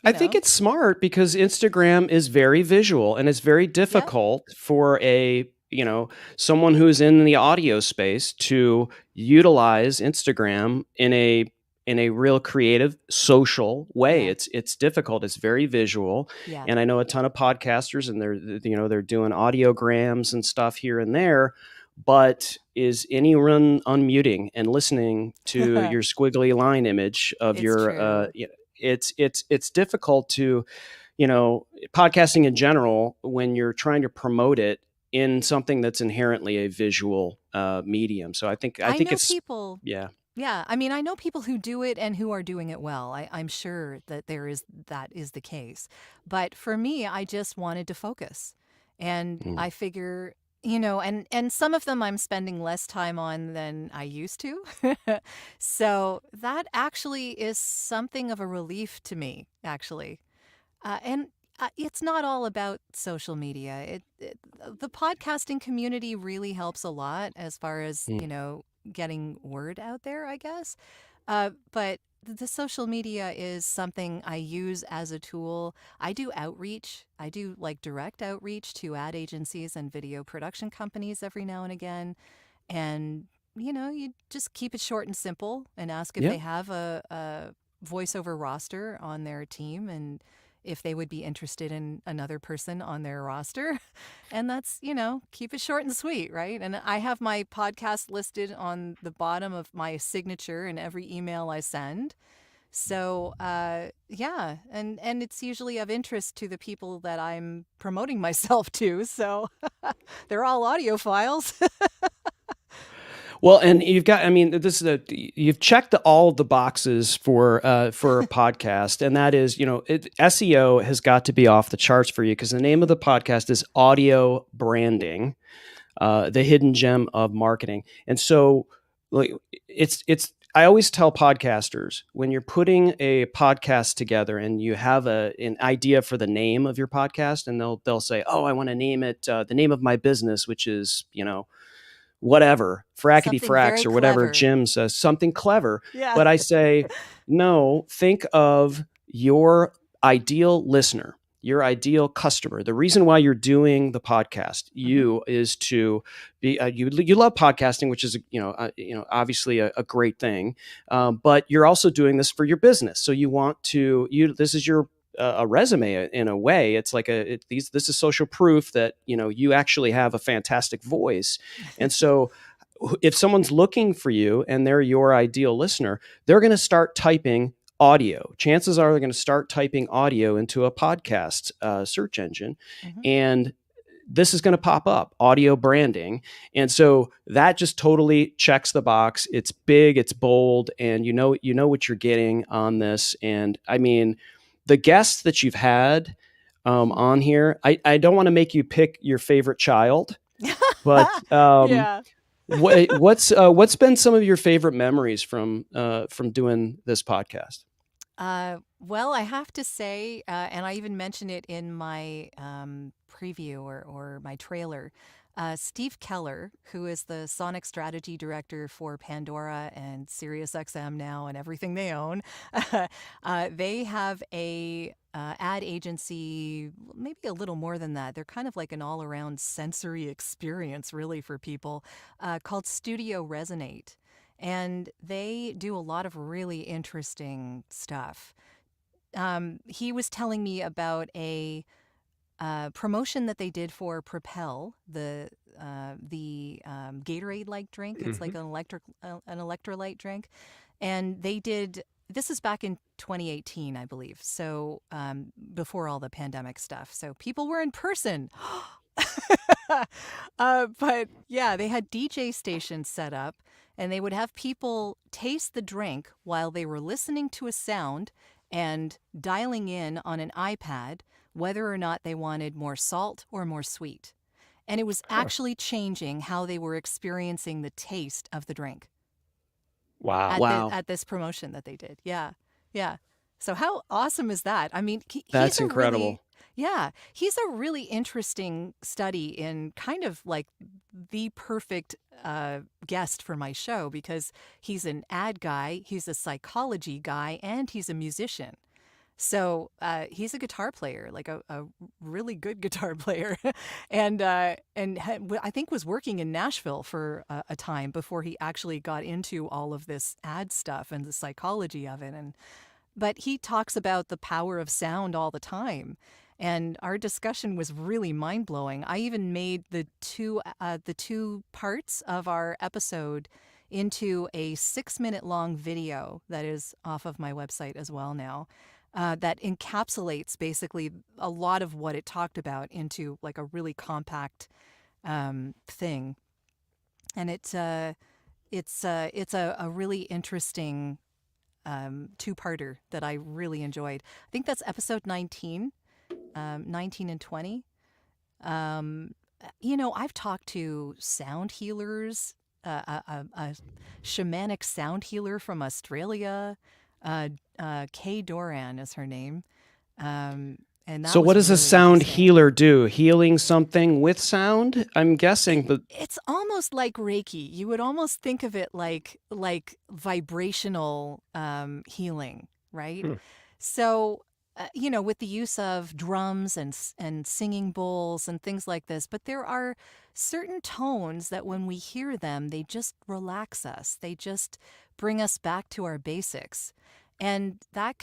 I think it's smart because Instagram is very visual and it's very difficult for someone who's in the audio space to utilize Instagram in a real creative social way. Yeah. It's difficult. It's very visual. Yeah. And I know a ton of podcasters and they're doing audiograms and stuff here and there. But is anyone unmuting and listening to your squiggly line image of It's your true. it's difficult to, podcasting in general, when you're trying to promote it in something that's inherently a visual medium. So I think know it's people. yeah. Yeah, I mean, I know people who do it and who are doing it well. I'm sure that that is the case. But for me, I just wanted to focus. And I figure, and some of them I'm spending less time on than I used to. So that actually is something of a relief to me, actually. And it's not all about social media. The podcasting community really helps a lot as far as, getting word out there, I guess. But the social media is something I use as a tool. I do outreach. I do like direct outreach to ad agencies and video production companies every now and again. And, you just keep it short and simple and ask if Yeah. they have a voiceover roster on their team and if they would be interested in another person on their roster. And that's, keep it short and sweet, right? And I have my podcast listed on the bottom of my signature in every email I send. So, yeah, and it's usually of interest to the people that I'm promoting myself to. So they're all audio files. Well, and you've checked all the boxes for a podcast, and that is, SEO has got to be off the charts for you because the name of the podcast is Audio Branding, the hidden gem of marketing. And so, like, I always tell podcasters, when you're putting a podcast together and you have an idea for the name of your podcast, and they'll say, "Oh, I want to name it the name of my business, which is whatever, frackety Something fracks very or whatever clever. Jim says, something clever." Yeah. But I say, no, think of your ideal listener, your ideal customer. The reason why you're doing the podcast, is to be, you love podcasting, which is, obviously a great thing. But you're also doing this for your business. So you want to, this is your, a resume in a way. It's like this is social proof that you actually have a fantastic voice. And so if someone's looking for you and they're your ideal listener, they're going to start typing audio. Chances are they're going to start typing audio into a podcast search engine. And this is going to pop up, audio branding. And so that just totally checks the box. It's big, it's bold, and you know what you're getting on this. And I mean, the guests that you've had on here, I don't want to make you pick your favorite child, but Yeah. what's been some of your favorite memories from doing this podcast? Well, I have to say, and I even mentioned it in my preview or my trailer, Steve Keller, who is the Sonic Strategy Director for Pandora and SiriusXM now and everything they own, they have a ad agency, maybe a little more than that. They're kind of like an all-around sensory experience, really, for people, called Studio Resonate. And they do a lot of really interesting stuff. He was telling me about a promotion that they did for Propel, the Gatorade-like drink. It's like an electrolyte drink, and they did. This is back in 2018, I believe. So before all the pandemic stuff, so people were in person. But yeah, they had DJ stations set up, and they would have people taste the drink while they were listening to a sound and dialing in on an iPad whether or not they wanted more salt or more sweet. And it was actually changing how they were experiencing the taste of the drink. Wow. At this promotion that they did. Yeah. Yeah. So how awesome is that? I mean, That's he's incredible. he's a really interesting study in kind of like the perfect guest for my show, because he's an ad guy, he's a psychology guy, and he's a musician. So he's a guitar player, like a really good guitar player, and I think was working in Nashville for a time before he actually got into all of this ad stuff and the psychology of it. But he talks about the power of sound all the time. And our discussion was really mind-blowing. I even made the two parts of our episode into a 6-minute long video that is off of my website as well now, that encapsulates basically a lot of what it talked about into like a really compact thing. And it's a really interesting two-parter that I really enjoyed. I think that's episode 19. 19 and 20. I've talked to sound healers, a shamanic sound healer from Australia. Kay Doran is her name. And that So what does really a sound interesting. healer do? Healing something with sound? I'm guessing, but It's almost like Reiki. You would almost think of it like vibrational healing, right? So, with the use of drums and singing bowls and things like this, but there are certain tones that when we hear them, they just relax us. They just bring us back to our basics. And that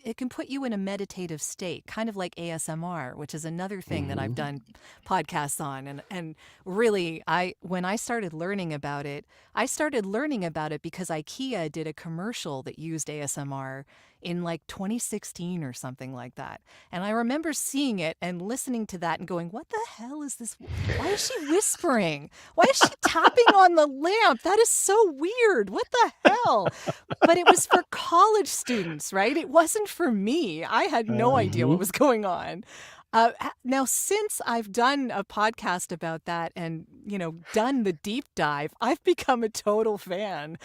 it can put you in a meditative state, kind of like ASMR, which is another thing that I've done podcasts on. And really, when I started learning about it because IKEA did a commercial that used ASMR in like 2016 or something like that. And I remember seeing it and listening to that and going, what the hell is this? Why is she whispering? Why is she tapping on the lamp? That is so weird. What the hell? But it was for college students, right? It wasn't for me. I had no idea what was going on. Now, since I've done a podcast about that and, done the deep dive, I've become a total fan.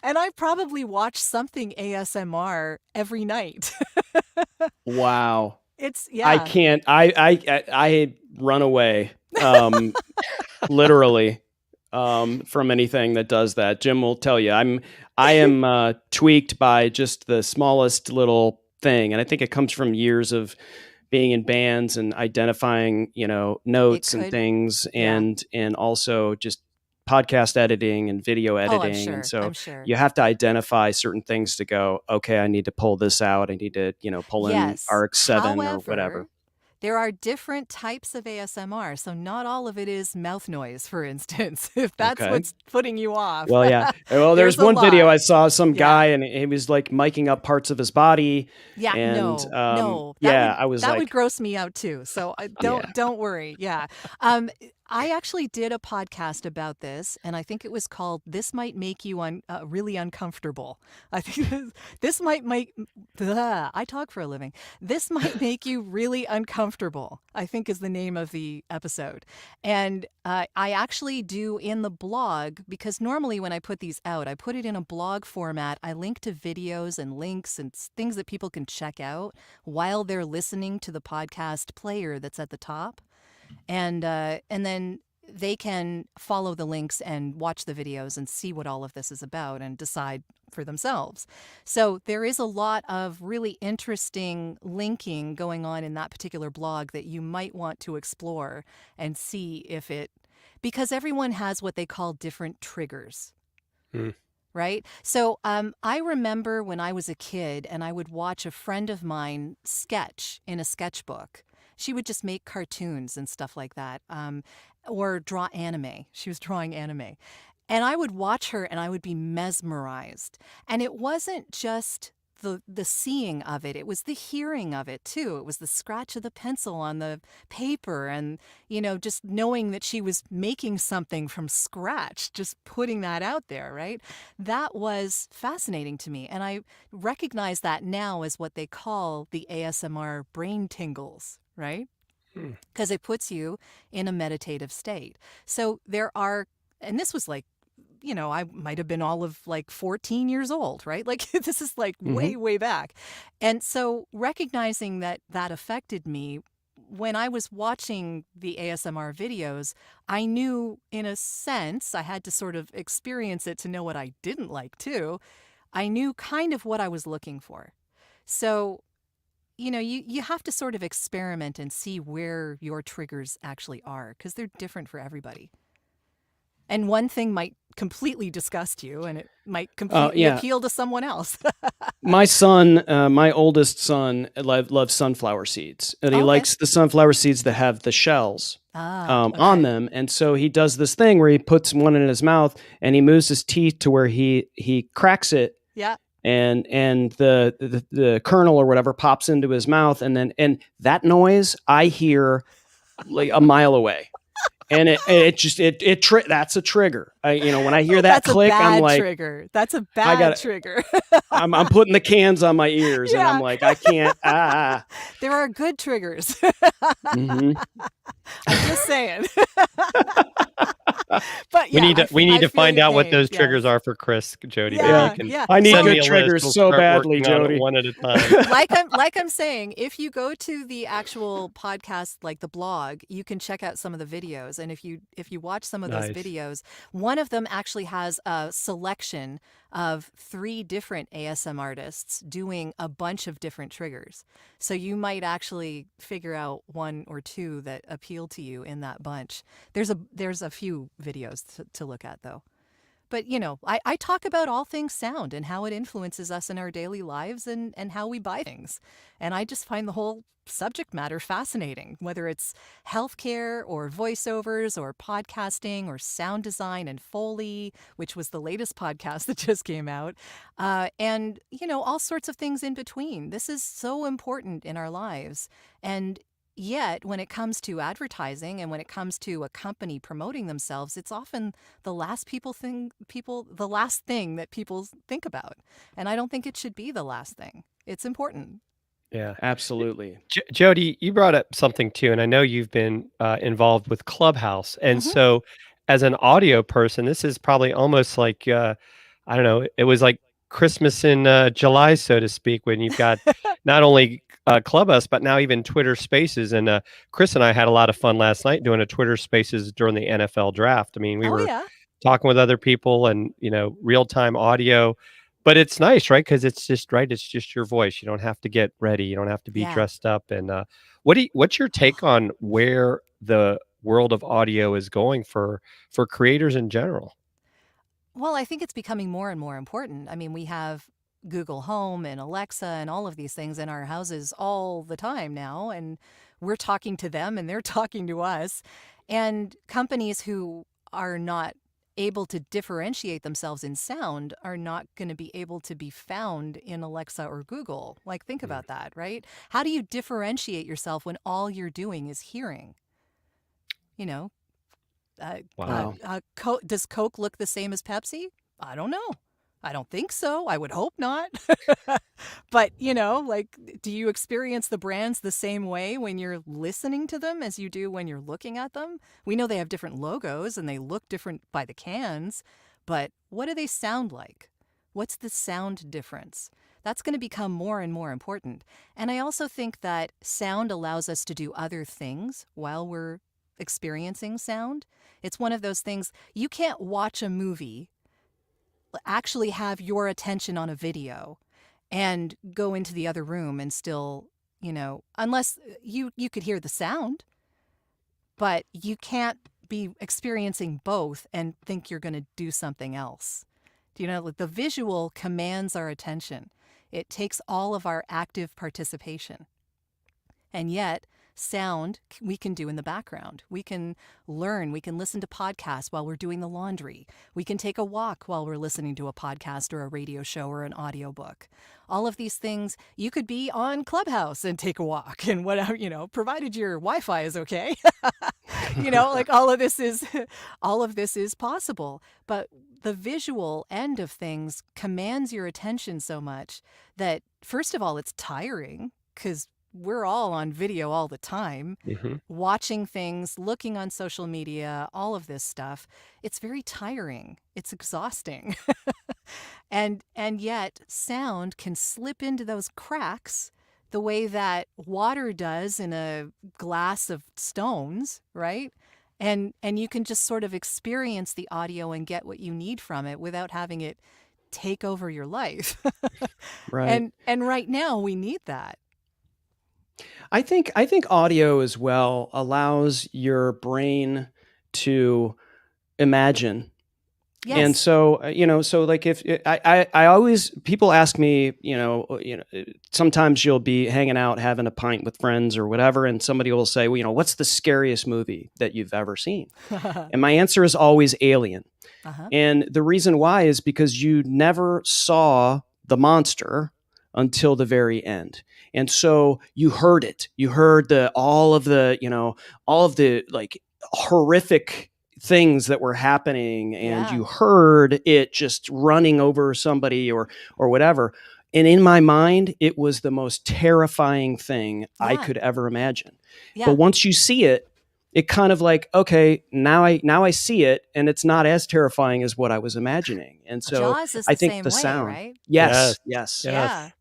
And I probably watch something ASMR every night. wow. It's, I can't. I run away, literally, from anything that does that. Jim will tell you. I am tweaked by just the smallest little thing, and I think it comes from years of being in bands and identifying, notes and things, and also just podcast editing and video editing. And so I'm sure. you have to identify certain things to go, okay, I need to pull this out. I need to, pull in RX-7 or whatever. There are different types of ASMR, so not all of it is mouth noise, for instance, if that's Okay. what's putting you off. Well, yeah. Well, there's There's a one video lot. I saw some Yeah. guy and he was like miking up parts of his body. Yeah, And no. yeah, I was That like, would gross me out too. So don't worry. Yeah. I actually did a podcast about this, and I think it was called "This Might Make You Really Uncomfortable." I think this might make. I talk for a living. This might make you really uncomfortable, I think is the name of the episode. And I actually do in the blog, because normally when I put these out, I put it in a blog format. I link to videos and links and things that people can check out while they're listening to the podcast player that's at the top. And then they can follow the links and watch the videos and see what all of this is about and decide for themselves. So there is a lot of really interesting linking going on in that particular blog that you might want to explore and see if it, because everyone has what they call different triggers. Right? So I remember when I was a kid and I would watch a friend of mine sketch in a sketchbook. She would just make cartoons and stuff like that, or draw anime. She was drawing anime. And I would watch her and I would be mesmerized. And it wasn't just the seeing of it. It was the hearing of it too. It was the scratch of the pencil on the paper and, just knowing that she was making something from scratch, just putting that out there, right? That was fascinating to me. And I recognize that now as what they call the ASMR brain tingles, right? Because it puts you in a meditative state. So there are, and this was like, I might have been all of like 14 years old, right? Like this is like way, way back. And so recognizing that affected me when I was watching the ASMR videos, I knew in a sense, I had to sort of experience it to know what I didn't like too. I knew kind of what I was looking for. So, you have to sort of experiment and see where your triggers actually are because they're different for everybody. And one thing might completely disgust you and it might completely appeal to someone else. My son, my oldest son, loves sunflower seeds. And he likes the sunflower seeds that have the shells on them. And so he does this thing where he puts one in his mouth and he moves his teeth to where he cracks it. Yeah. And the kernel or whatever pops into his mouth. And that noise I hear like a mile away. And that's a trigger. When I hear that click, I'm like, trigger. That's a bad trigger. I'm putting the cans on my ears, and I'm like, I can't. There are good triggers. Mm-hmm. I'm just saying. But we need to find out what those triggers are for Chris, Jodi. Yeah. I need good triggers so badly, Jodi. One at a time. Like I'm saying, if you go to the actual podcast, like the blog, you can check out some of the videos. And if you watch some of those videos, one of them actually has a selection of 3 different ASM artists doing a bunch of different triggers. So you might actually figure out 1 or 2 that appeal to you in that bunch. There's a few videos to look at though. But, I talk about all things sound and how it influences us in our daily lives and how we buy things. And I just find the whole subject matter fascinating, whether it's healthcare or voiceovers or podcasting or sound design and Foley, which was the latest podcast that just came out, and, all sorts of things in between. This is so important in our lives. And yet, when it comes to advertising and when it comes to a company promoting themselves, it's often the last thing that people think about. And I don't think it should be the last thing. It's important. Yeah, absolutely. Jodi, you brought up something too, and I know you've been involved with Clubhouse. And so as an audio person, this is probably almost like, I don't know, it was like Christmas in July, so to speak, when you've got not only Clubhouse, but now even Twitter Spaces. And Chris and I had a lot of fun last night doing a Twitter Spaces during the NFL draft. I mean, we were talking with other people and, real-time audio. But it's nice, right? Because it's just your voice. You don't have to get ready. You don't have to be dressed up. And what's your take on where the world of audio is going for creators in general? Well, I think it's becoming more and more important. I mean, we have Google Home and Alexa and all of these things in our houses all the time now. And we're talking to them and they're talking to us. And companies who are not able to differentiate themselves in sound are not going to be able to be found in Alexa or Google. Like, think about that, right? How do you differentiate yourself when all you're doing is hearing? You know, Wow. does Coke look the same as Pepsi? I don't know. I don't think so. I would hope not. But, like, do you experience the brands the same way when you're listening to them as you do when you're looking at them? We know they have different logos and they look different by the cans, but what do they sound like? What's the sound difference? That's going to become more and more important. And I also think that sound allows us to do other things while we're experiencing sound. It's one of those things, you can't watch a movie, actually have your attention on a video and go into the other room and still, unless you could hear the sound, but you can't be experiencing both and think you're going to do something else. Like the visual commands our attention. It takes all of our active participation. And yet, sound we can do in the background. We can learn. We can listen to podcasts while we're doing the laundry. We can take a walk while we're listening to a podcast or a radio show or an audiobook. All of these things, you could be on Clubhouse and take a walk and whatever, provided your Wi-Fi is okay. Like all of this is possible. But the visual end of things commands your attention so much that, first of all, it's tiring because we're all on video all the time, watching things, looking on social media, all of this stuff. It's very tiring. It's exhausting. And yet sound can slip into those cracks the way that water does in a glass of stones, right? And you can just sort of experience the audio and get what you need from it without having it take over your life. Right. And right now we need that. I think audio as well allows your brain to imagine. Yes. And so, so like if I always, people ask me, sometimes you'll be hanging out, having a pint with friends or whatever, and somebody will say, well, what's the scariest movie that you've ever seen? And my answer is always Alien. And the reason why is because you never saw the monster until the very end. And so you heard it. You heard all of the like horrific things that were happening, and you heard it just running over somebody or whatever. And in my mind, it was the most terrifying thing I could ever imagine. But once you see it, it kind of like, okay, now I see it, and it's not as terrifying as what I was imagining. And so Jaws is I the think same the way, sound, right? yes. Yeah.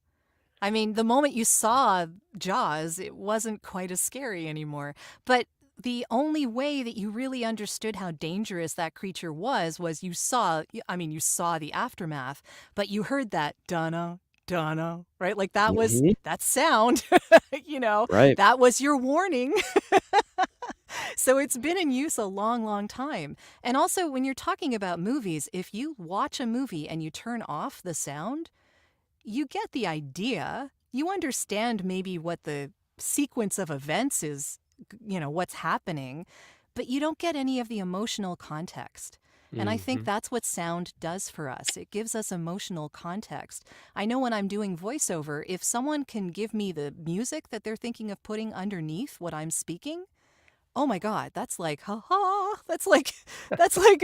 I mean, the moment you saw Jaws, it wasn't quite as scary anymore. But the only way that you really understood how dangerous that creature was you saw the aftermath, but you heard that Donna, right? Like that was that sound, Right. that was your warning. So it's been in use a long, long time. And also when you're talking about movies, if you watch a movie and you turn off the sound, you get the idea. You understand maybe what the sequence of events is, what's happening, but you don't get any of the emotional context. And I think that's what sound does for us. It gives us emotional context. I know when I'm doing voiceover, if someone can give me the music that they're thinking of putting underneath what I'm speaking, oh my God, that's like, ha-ha. That's like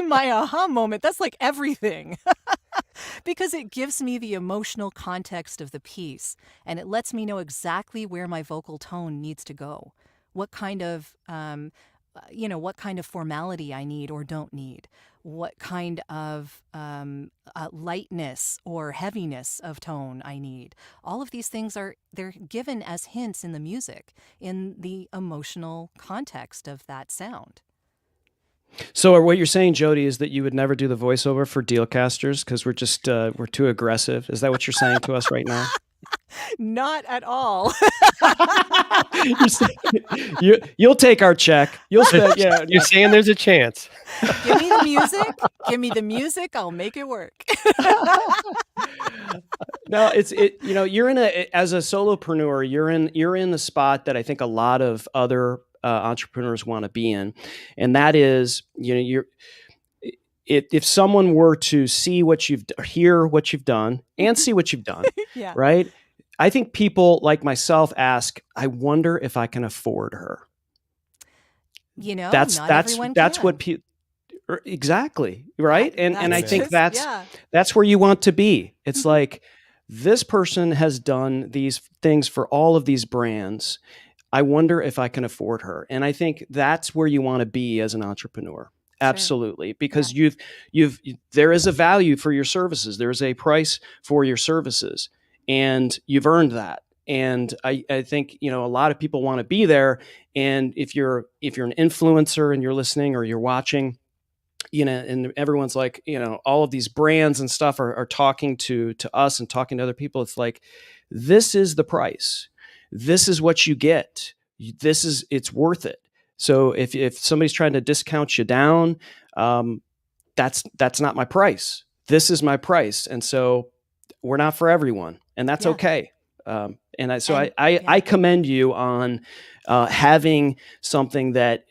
my aha moment. That's like everything. Because it gives me the emotional context of the piece, and it lets me know exactly where my vocal tone needs to go, what kind of formality I need or don't need, what kind of lightness or heaviness of tone I need. All of these things they're given as hints in the music, in the emotional context of that sound. So what you're saying, Jodi, is that you would never do the voiceover for Dealcasters because we're just we're too aggressive. Is that what you're saying to us right now? Not at all. You'll take our check. You'll spend, yeah. You're saying there's a chance. Give me the music. Give me the music. I'll make it work. No, you're as a solopreneur, you're in the spot that I think a lot of other entrepreneurs want to be in, and that is, if someone were to hear what you've done and see what you've done, Yeah. right? I think people like myself ask, I wonder if I can afford her. Not everyone that's can. what people. Exactly. Right. And I think just- that's where you want to be. It's like, this person has done these things for all of these brands. I wonder if I can afford her. And I think that's where you want to be as an entrepreneur. Absolutely. Because there is a value for your services. There is a price for your services, and you've earned that. And I think, a lot of people want to be there. And if you're an influencer and you're listening or you're watching, and everyone's like, all of these brands and stuff are talking to us and talking to other people. It's like, this is the price. This is what you get. It's worth it. So if somebody's trying to discount you down, that's not my price. This is my price. And so we're not for everyone, and that's okay. I commend you on having something that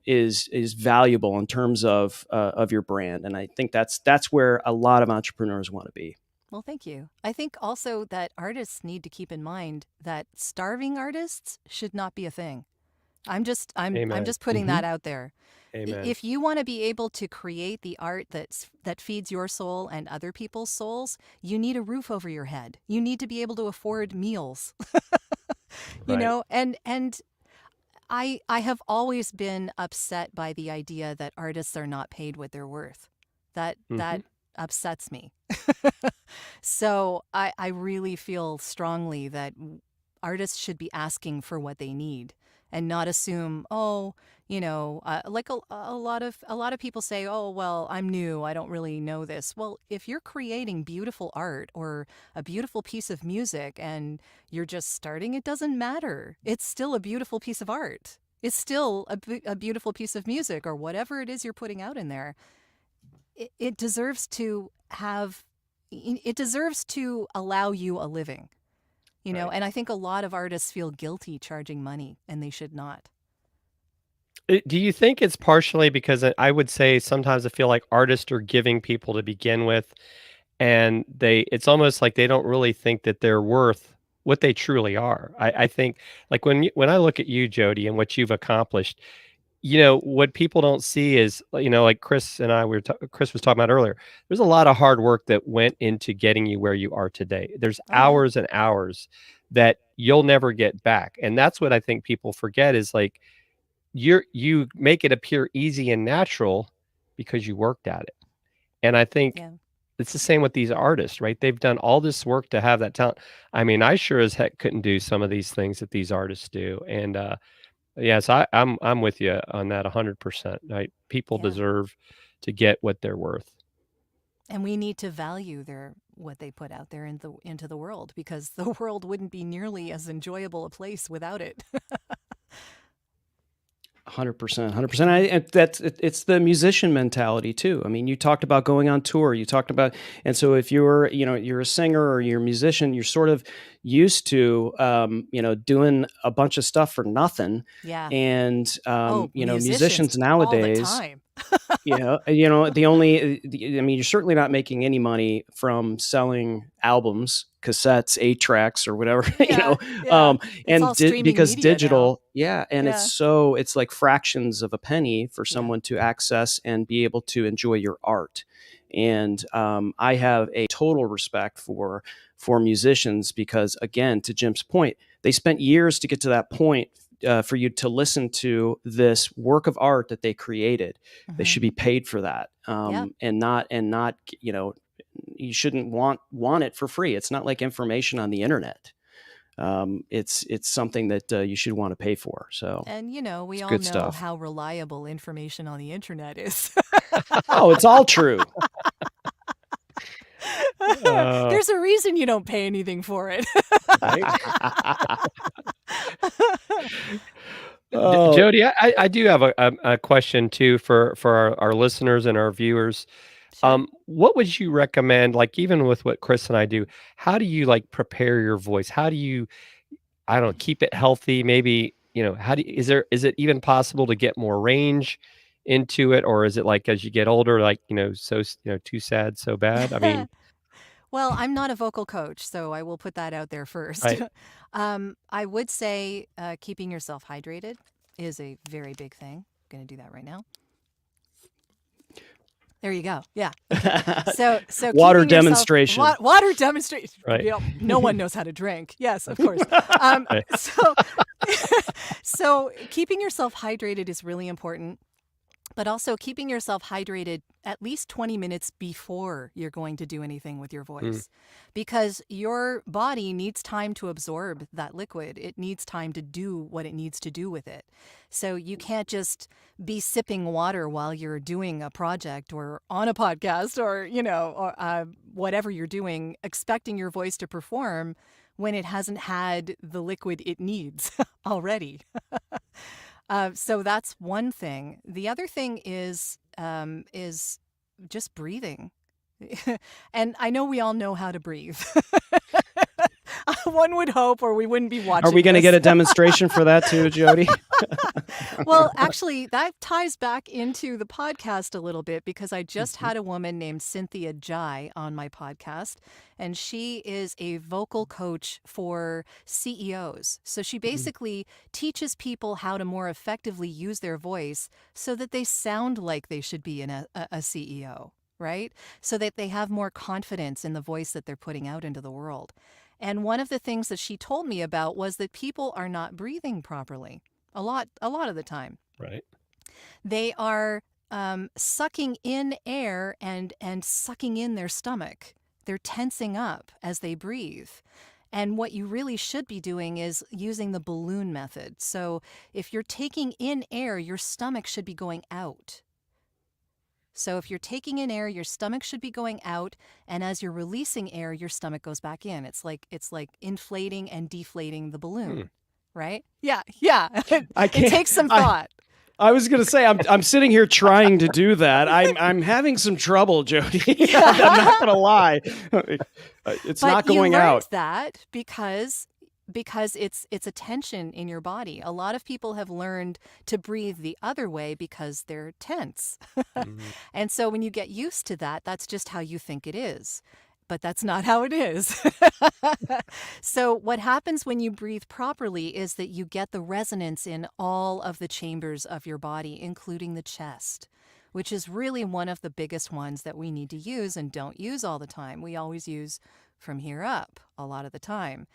is valuable in terms of your brand, and I think that's where a lot of entrepreneurs want to be. Well, thank you. I think also that artists need to keep in mind that starving artists should not be a thing. I'm just putting that out there. Amen. If you want to be able to create the art that feeds your soul and other people's souls, you need a roof over your head. You need to be able to afford meals. And I have always been upset by the idea that artists are not paid what they're worth. That upsets me. So I really feel strongly that artists should be asking for what they need and not assume, like a lot of people say, oh, well, I'm new, I don't really know this. Well, if you're creating beautiful art or a beautiful piece of music and you're just starting, it doesn't matter. It's still a beautiful piece of art. It's still a beautiful piece of music or whatever it is you're putting out in there. It deserves to allow you a living, and I think a lot of artists feel guilty charging money, and they should not. Do you think it's partially because I would say sometimes I feel like artists are giving people to begin with, and it's almost like they don't really think that they're worth what they truly are. I think, like, when I look at you, Jodi, and what you've accomplished, what people don't see is, like Chris and I, Chris was talking about earlier, there's a lot of hard work that went into getting you where you are today. There's hours and hours that you'll never get back. And that's what I think people forget is, like, you make it appear easy and natural because you worked at it. And I think it's the same with these artists, right? They've done all this work to have that talent. I mean, I sure as heck couldn't do some of these things that these artists do. And, yes, I'm with you on that 100%. Right? People deserve to get what they're worth, and we need to value what they put out there into the world, because the world wouldn't be nearly as enjoyable a place without it. 100%. It's the musician mentality too. I mean, you talked about going on tour. You talked about, and so if you're a singer or you're a musician, you're sort of used to, doing a bunch of stuff for nothing. Yeah. And musicians nowadays, all the time. you're certainly not making any money from selling albums, cassettes, 8-tracks, or whatever, because digital, it's like fractions of a penny for someone to access and be able to enjoy your art. And I have a total respect for musicians because, again, to Jim's point, they spent years to get to that point. For you to listen to this work of art that they created, they should be paid for that, and not you shouldn't want it for free. It's not like information on the internet. It's something that you should want to pay for. So, and we all know how reliable information on the internet is. Oh, it's all true. There's a reason you don't pay anything for it. Jodi, I do have a question too for our listeners and our viewers. Sure. What would you recommend, like even with what Chris and I do, how do you like prepare your voice? How do you, I don't know, keep it healthy? Maybe, how do you, is it even possible to get more range into it? Or is it like as you get older, like, too sad, so bad? I mean, Well, I'm not a vocal coach, so I will put that out there first. right. I would say keeping yourself hydrated is a very big thing. I'm going to do that right now. There you go. Yeah. So Water keeping yourself- demonstration. Water demonstration. Right. No one knows how to drink. Yes, of course. Right. So keeping yourself hydrated is really important. But also keeping yourself hydrated at least 20 minutes before you're going to do anything with your voice. Because your body needs time to absorb that liquid. It needs time to do what it needs to do with it. So you can't just be sipping water while you're doing a project or on a podcast or, whatever you're doing, expecting your voice to perform when it hasn't had the liquid it needs already. So that's one thing. The other thing is just breathing. And I know we all know how to breathe. One would hope, or we wouldn't be watching. Are we going to this. get a demonstration for that too, Jodi? Well, actually, that ties back into the podcast a little bit because I just had a woman named Cynthia Jai on my podcast, and she is a vocal coach for CEOs. So she basically teaches people how to more effectively use their voice so that they sound like they should be a CEO, right? So that they have more confidence in the voice that they're putting out into the world. And one of the things that she told me about was that people are not breathing properly a lot of the time. Right. They are sucking in air and sucking in their stomach. They're tensing up as they breathe. And what you really should be doing is using the balloon method. So if you're taking in air, your stomach should be going out. So if you're taking in air, your stomach should be going out, and as you're releasing air, your stomach goes back in. It's like inflating and deflating the balloon, right? Yeah. I It can't- takes some thought. I was going to say, I'm sitting here trying to do that. I'm having some trouble, Jodi. I'm not going to lie. It's But not going you learned out. that because it's a tension in your body. A lot of people have learned to breathe the other way because they're tense. And so when you get used to that, that's just how you think it is. But that's not how it is. So what happens when you breathe properly is that you get the resonance in all of the chambers of your body, including the chest, which is really one of the biggest ones that we need to use and don't use all the time. We always use from here up a lot of the time.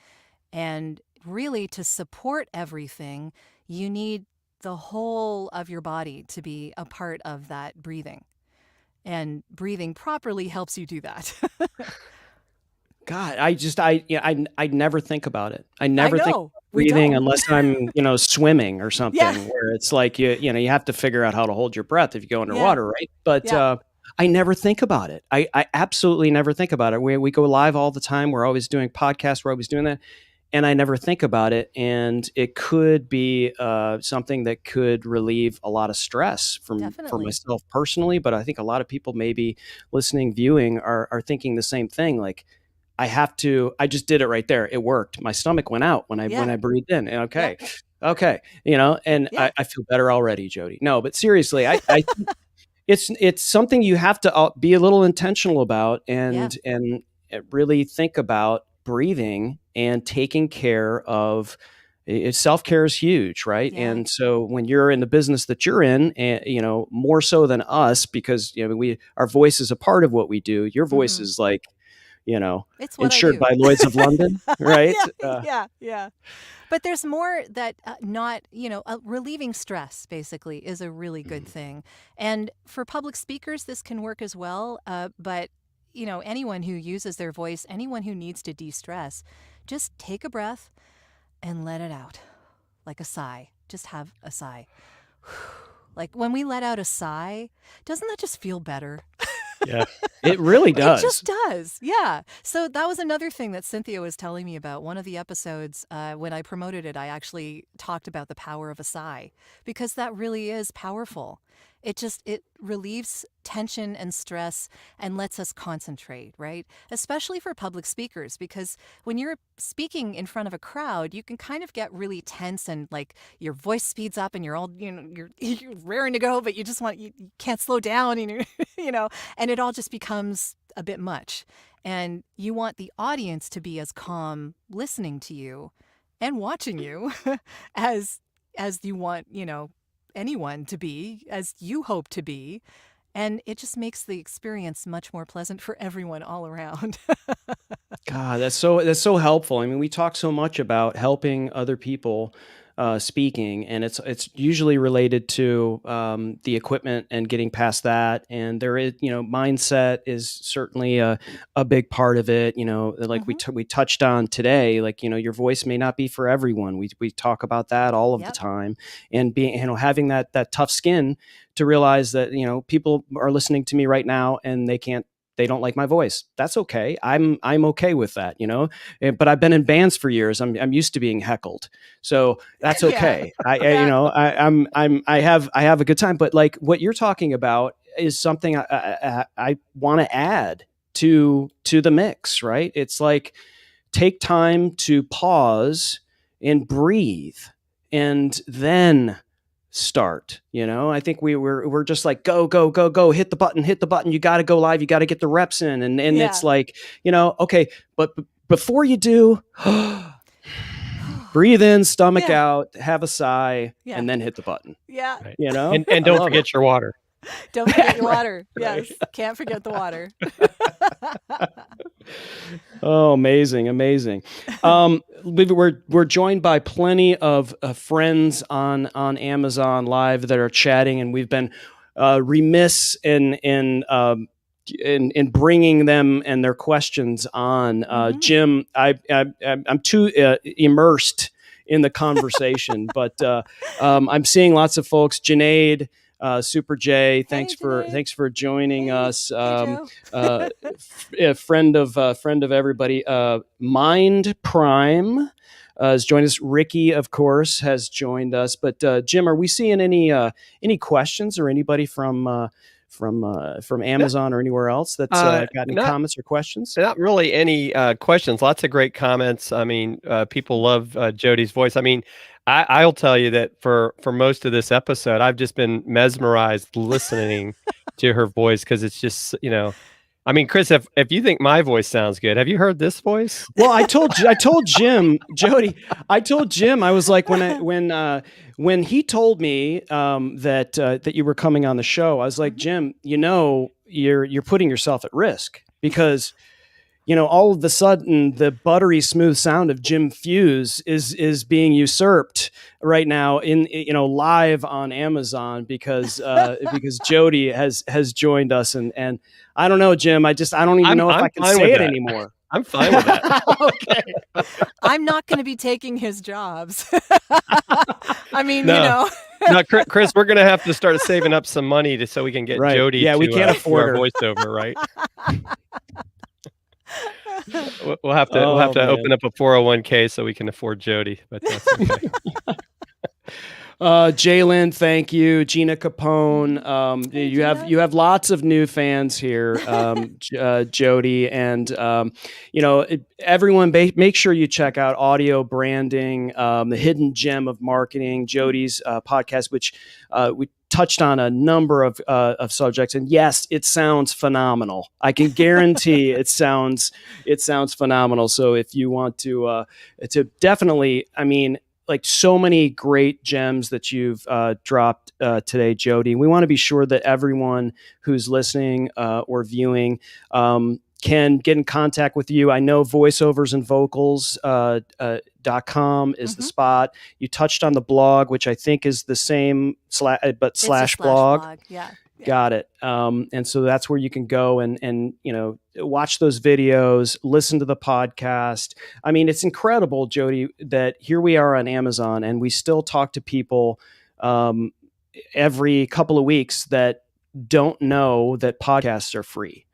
And really, to support everything, you need the whole of your body to be a part of that breathing. And breathing properly helps you do that. God, I never think about it. I never think know, about we breathing don't. unless I'm, swimming or something Yeah. where it's like, you have to figure out how to hold your breath if you go underwater, right? But Yeah. I never think about it. I absolutely never think about it. We go live all the time. We're always doing podcasts. We're always doing that. And I never think about it. And it could be something that could relieve a lot of stress for Definitely. myself personally. But I think a lot of people maybe listening, viewing are thinking the same thing. Like, I just did it right there. It worked. My stomach went out when I breathed in. And okay. And Yeah. I feel better already, Jodi. No, but seriously, I think it's something you have to be a little intentional about and really think about breathing and taking care of. Self-care is huge, right? Yeah. And so when you're in the business that you're in, more so than us, because our voice is a part of what we do. Your voice is like, It's what insured I do. by Lloyd's of London, right? Yeah. But there's more that relieving stress basically is a really good thing. And for public speakers, this can work as well. But anyone who uses their voice, anyone who needs to de-stress, just take a breath and let it out like a sigh. Just have a sigh. Like when we let out a sigh, doesn't that just feel better? Yeah. It really does. It just does. Yeah. So that was another thing that Cynthia was telling me about. One of the episodes, when I promoted it, I actually talked about the power of a sigh, because that really is powerful. It relieves tension and stress and lets us concentrate, right? Especially for public speakers, because when you're speaking in front of a crowd, you can kind of get really tense and like your voice speeds up and you're all, you're raring to go, but you just you can't slow down and and it all just becomes a bit much. And you want the audience to be as calm listening to you and watching you as you want, anyone to be, as you hope to be. And it just makes the experience much more pleasant for everyone all around. God, that's so helpful. I mean, we talk so much about helping other people speaking, and it's usually related to the equipment and getting past that. And there is, mindset is certainly a big part of it. Like we touched on today, like, your voice may not be for everyone. We talk about that all of the time, and being, having that tough skin to realize that, people are listening to me right now and they don't like my voice. That's okay. I'm okay with that, but I've been in bands for years. I'm used to being heckled. So that's okay. I have a good time, but like what you're talking about is something I want to add to the mix, right? It's like, take time to pause and breathe and then start. I think we're just like, go, hit the button. You got to go live. You got to get the reps in. And it's like, okay, but before you do, breathe in, stomach out, have a sigh, and then hit the button. Yeah. Right. And don't forget your water. Don't forget your water. Yes. Can't forget the water. Oh, amazing. We're joined by plenty of friends on Amazon Live that are chatting, and we've been remiss in bringing them and their questions on. Jim, I'm too immersed in the conversation, but I'm seeing lots of folks. Junaid, Super J, thanks for joining us. A friend of everybody. Mind Prime has joined us. Ricky, of course, has joined us. But Jim, are we seeing any questions or anybody from Amazon or anywhere else that's got any comments or questions? Not really any questions. Lots of great comments. I mean, people love Jodi's voice. I mean, I'll tell you that for most of this episode, I've just been mesmerized listening to her voice, because it's just, I mean, Chris, if you think my voice sounds good, have you heard this voice? Well, I told Jim, Jodi, I was like, when he told me that you were coming on the show, I was like, Jim, you're putting yourself at risk, because all of a sudden the buttery smooth sound of Jim Fuse is being usurped right now in live on Amazon, because Jodi has joined us, and I don't know, Jim, I don't even know if I can say it anymore. I'm fine with that. Okay. I'm not going to be taking his jobs. I mean, No, Chris, we're going to have to start saving up some money so we can get Jodi. Yeah, we can't afford our voiceover, right? We'll have to open up a 401k so we can afford Jodi, but that's okay. Jalen, thank you. Gina Capone. You have lots of new fans here, Jodi, and everyone. Make sure you check out Audio Branding, the hidden gem of marketing, Jodi's podcast, which we touched on a number of subjects, and yes, it sounds phenomenal. I can guarantee it sounds phenomenal. So if you want to definitely, I mean, like, so many great gems that you've dropped today, Jodi. We want to be sure that everyone who's listening or viewing can get in contact with you. I know voiceoversandvocals.com is the spot. You touched on the blog, which I think is the same slash blog. Yeah. Got it. And so that's where you can go and watch those videos, listen to the podcast. I mean, it's incredible, Jodi, that here we are on Amazon and we still talk to people every couple of weeks that don't know that podcasts are free.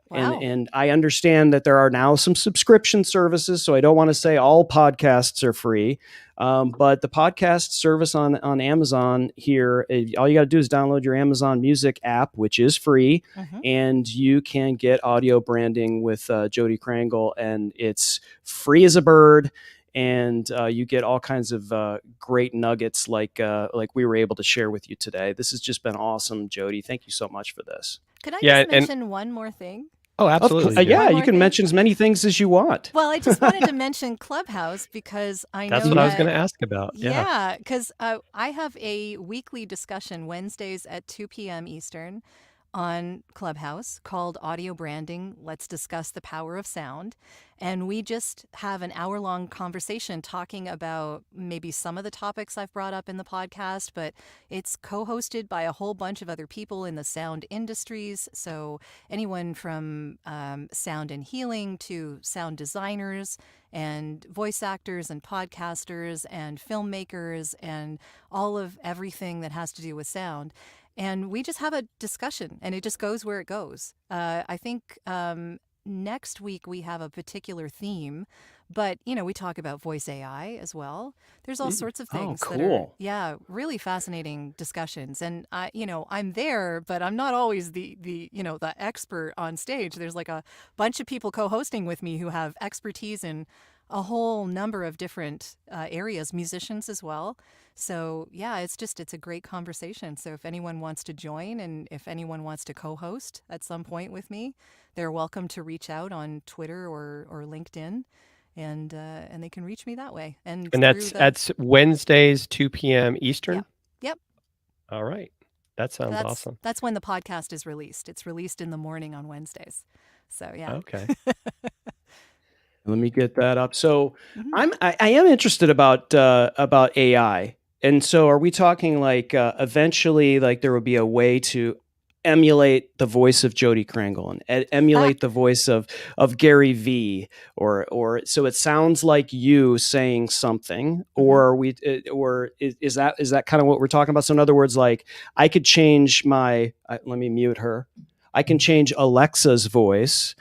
Wow. And I understand that there are now some subscription services, so I don't want to say all podcasts are free. But the podcast service on Amazon here, all you got to do is download your Amazon Music app, which is free, and you can get audio branding with Jodi Krangle, and it's free as a bird. And you get all kinds of great nuggets like we were able to share with you today. This has just been awesome, Jodi. Thank you so much for this. Could I just mention one more thing? Oh, absolutely. Yeah, you can mention as many things as you want. Well, I just wanted to mention Clubhouse because I know that's what I was going to ask about. Yeah, because I have a weekly discussion Wednesdays at 2 p.m. Eastern on Clubhouse called Audio Branding. Let's discuss the power of sound. And we just have an hour-long conversation talking about maybe some of the topics I've brought up in the podcast, but it's co-hosted by a whole bunch of other people in the sound industries. So anyone from sound and healing to sound designers and voice actors and podcasters and filmmakers and all of everything that has to do with sound. And we just have a discussion, and it just goes where it goes. I think next week we have a particular theme, but, we talk about voice AI as well. There's all sorts of things that are, really fascinating discussions. And, I'm there, but I'm not always the expert on stage. There's like a bunch of people co-hosting with me who have expertise in a whole number of different areas, musicians as well. So yeah, it's a great conversation. So if anyone wants to join and if anyone wants to co-host at some point with me, they're welcome to reach out on Twitter or LinkedIn, and they can reach me that way. And that's Wednesdays, 2 p.m. Eastern? Yep. All right. That sounds awesome. That's when the podcast is released. It's released in the morning on Wednesdays. So yeah. Okay. Let me get that up. So I am interested about AI. And so are we talking like eventually like there will be a way to emulate the voice of Jodi Krangle and emulate the voice of Gary V, or so it sounds like you saying something, or is that kind of what we're talking about? So in other words, like I could change let me mute her. I can change Alexa's voice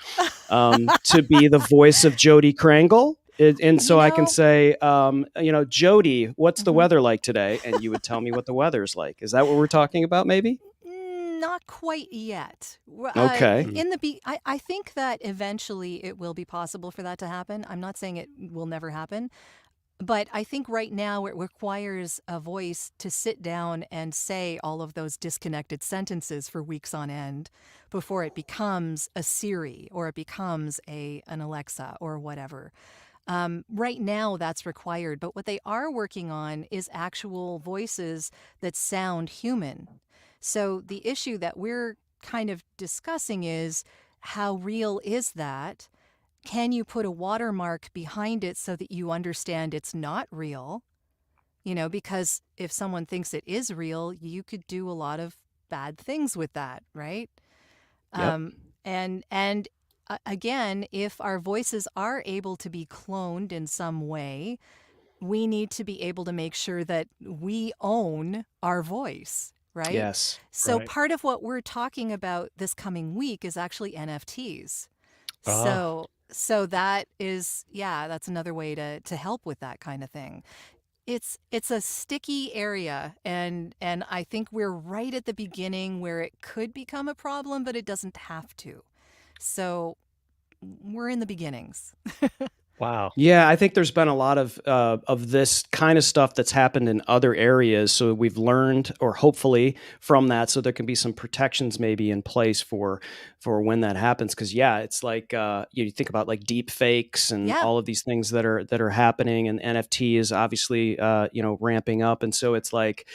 to be the voice of Jodi Krangle. And so I can say, Jodi, what's the weather like today? And you would tell me what the weather's like. Is that what we're talking about, maybe? Not quite yet. Okay. I think that eventually it will be possible for that to happen. I'm not saying it will never happen. But I think right now it requires a voice to sit down and say all of those disconnected sentences for weeks on end before it becomes a Siri or it becomes an Alexa or whatever. Right now that's required, but what they are working on is actual voices that sound human. So the issue that we're kind of discussing is how real is that? Can you put a watermark behind it so that you understand it's not real? Because if someone thinks it is real, you could do a lot of bad things with that, right? Yep. And again, if our voices are able to be cloned in some way, we need to be able to make sure that we own our voice, right? Yes. So right. part of what we're talking about this coming week is actually NFTs. So that is, that's another way to help with that kind of thing. It's a sticky area, and I think we're right at the beginning where it could become a problem, but it doesn't have to. So we're in the beginnings. Wow. Yeah, I think there's been a lot of this kind of stuff that's happened in other areas. So we've learned, or hopefully from that, so there can be some protections maybe in place for when that happens. Because it's like you think about like deep fakes and all of these things that are happening, and NFT is obviously ramping up, and so it's like,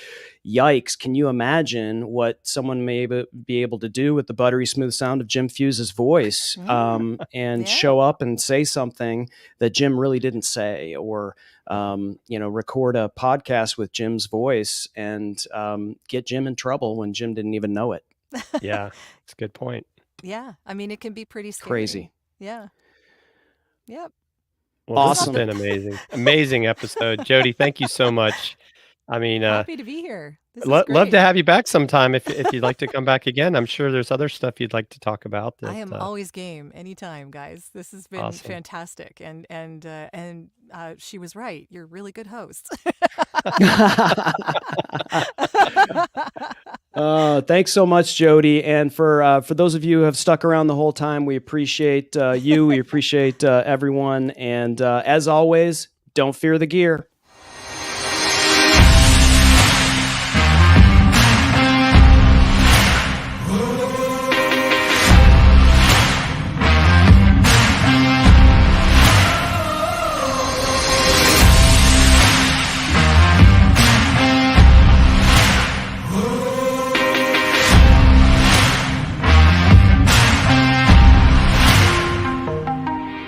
yikes! Can you imagine what someone may be able to do with the buttery smooth sound of Jim Fuse's voice, and show up and say something that Jim really didn't say, or record a podcast with Jim's voice and get Jim in trouble when Jim didn't even know it. Yeah, it's a good point. Yeah, I mean, it can be pretty scary. Crazy. Yeah. Yep. Well, awesome. This has been amazing episode. Jodi, thank you so much. I mean, happy to be here. This is Love great. to have you back sometime if you'd like to come back again. I'm sure there's other stuff you'd like to talk about. I am always game anytime, guys. This has been Awesome. fantastic, and she was right. You're a really good host. Thanks so much, Jodi. And for those of you who have stuck around the whole time, we appreciate you. We appreciate everyone. And as always, don't fear the gear.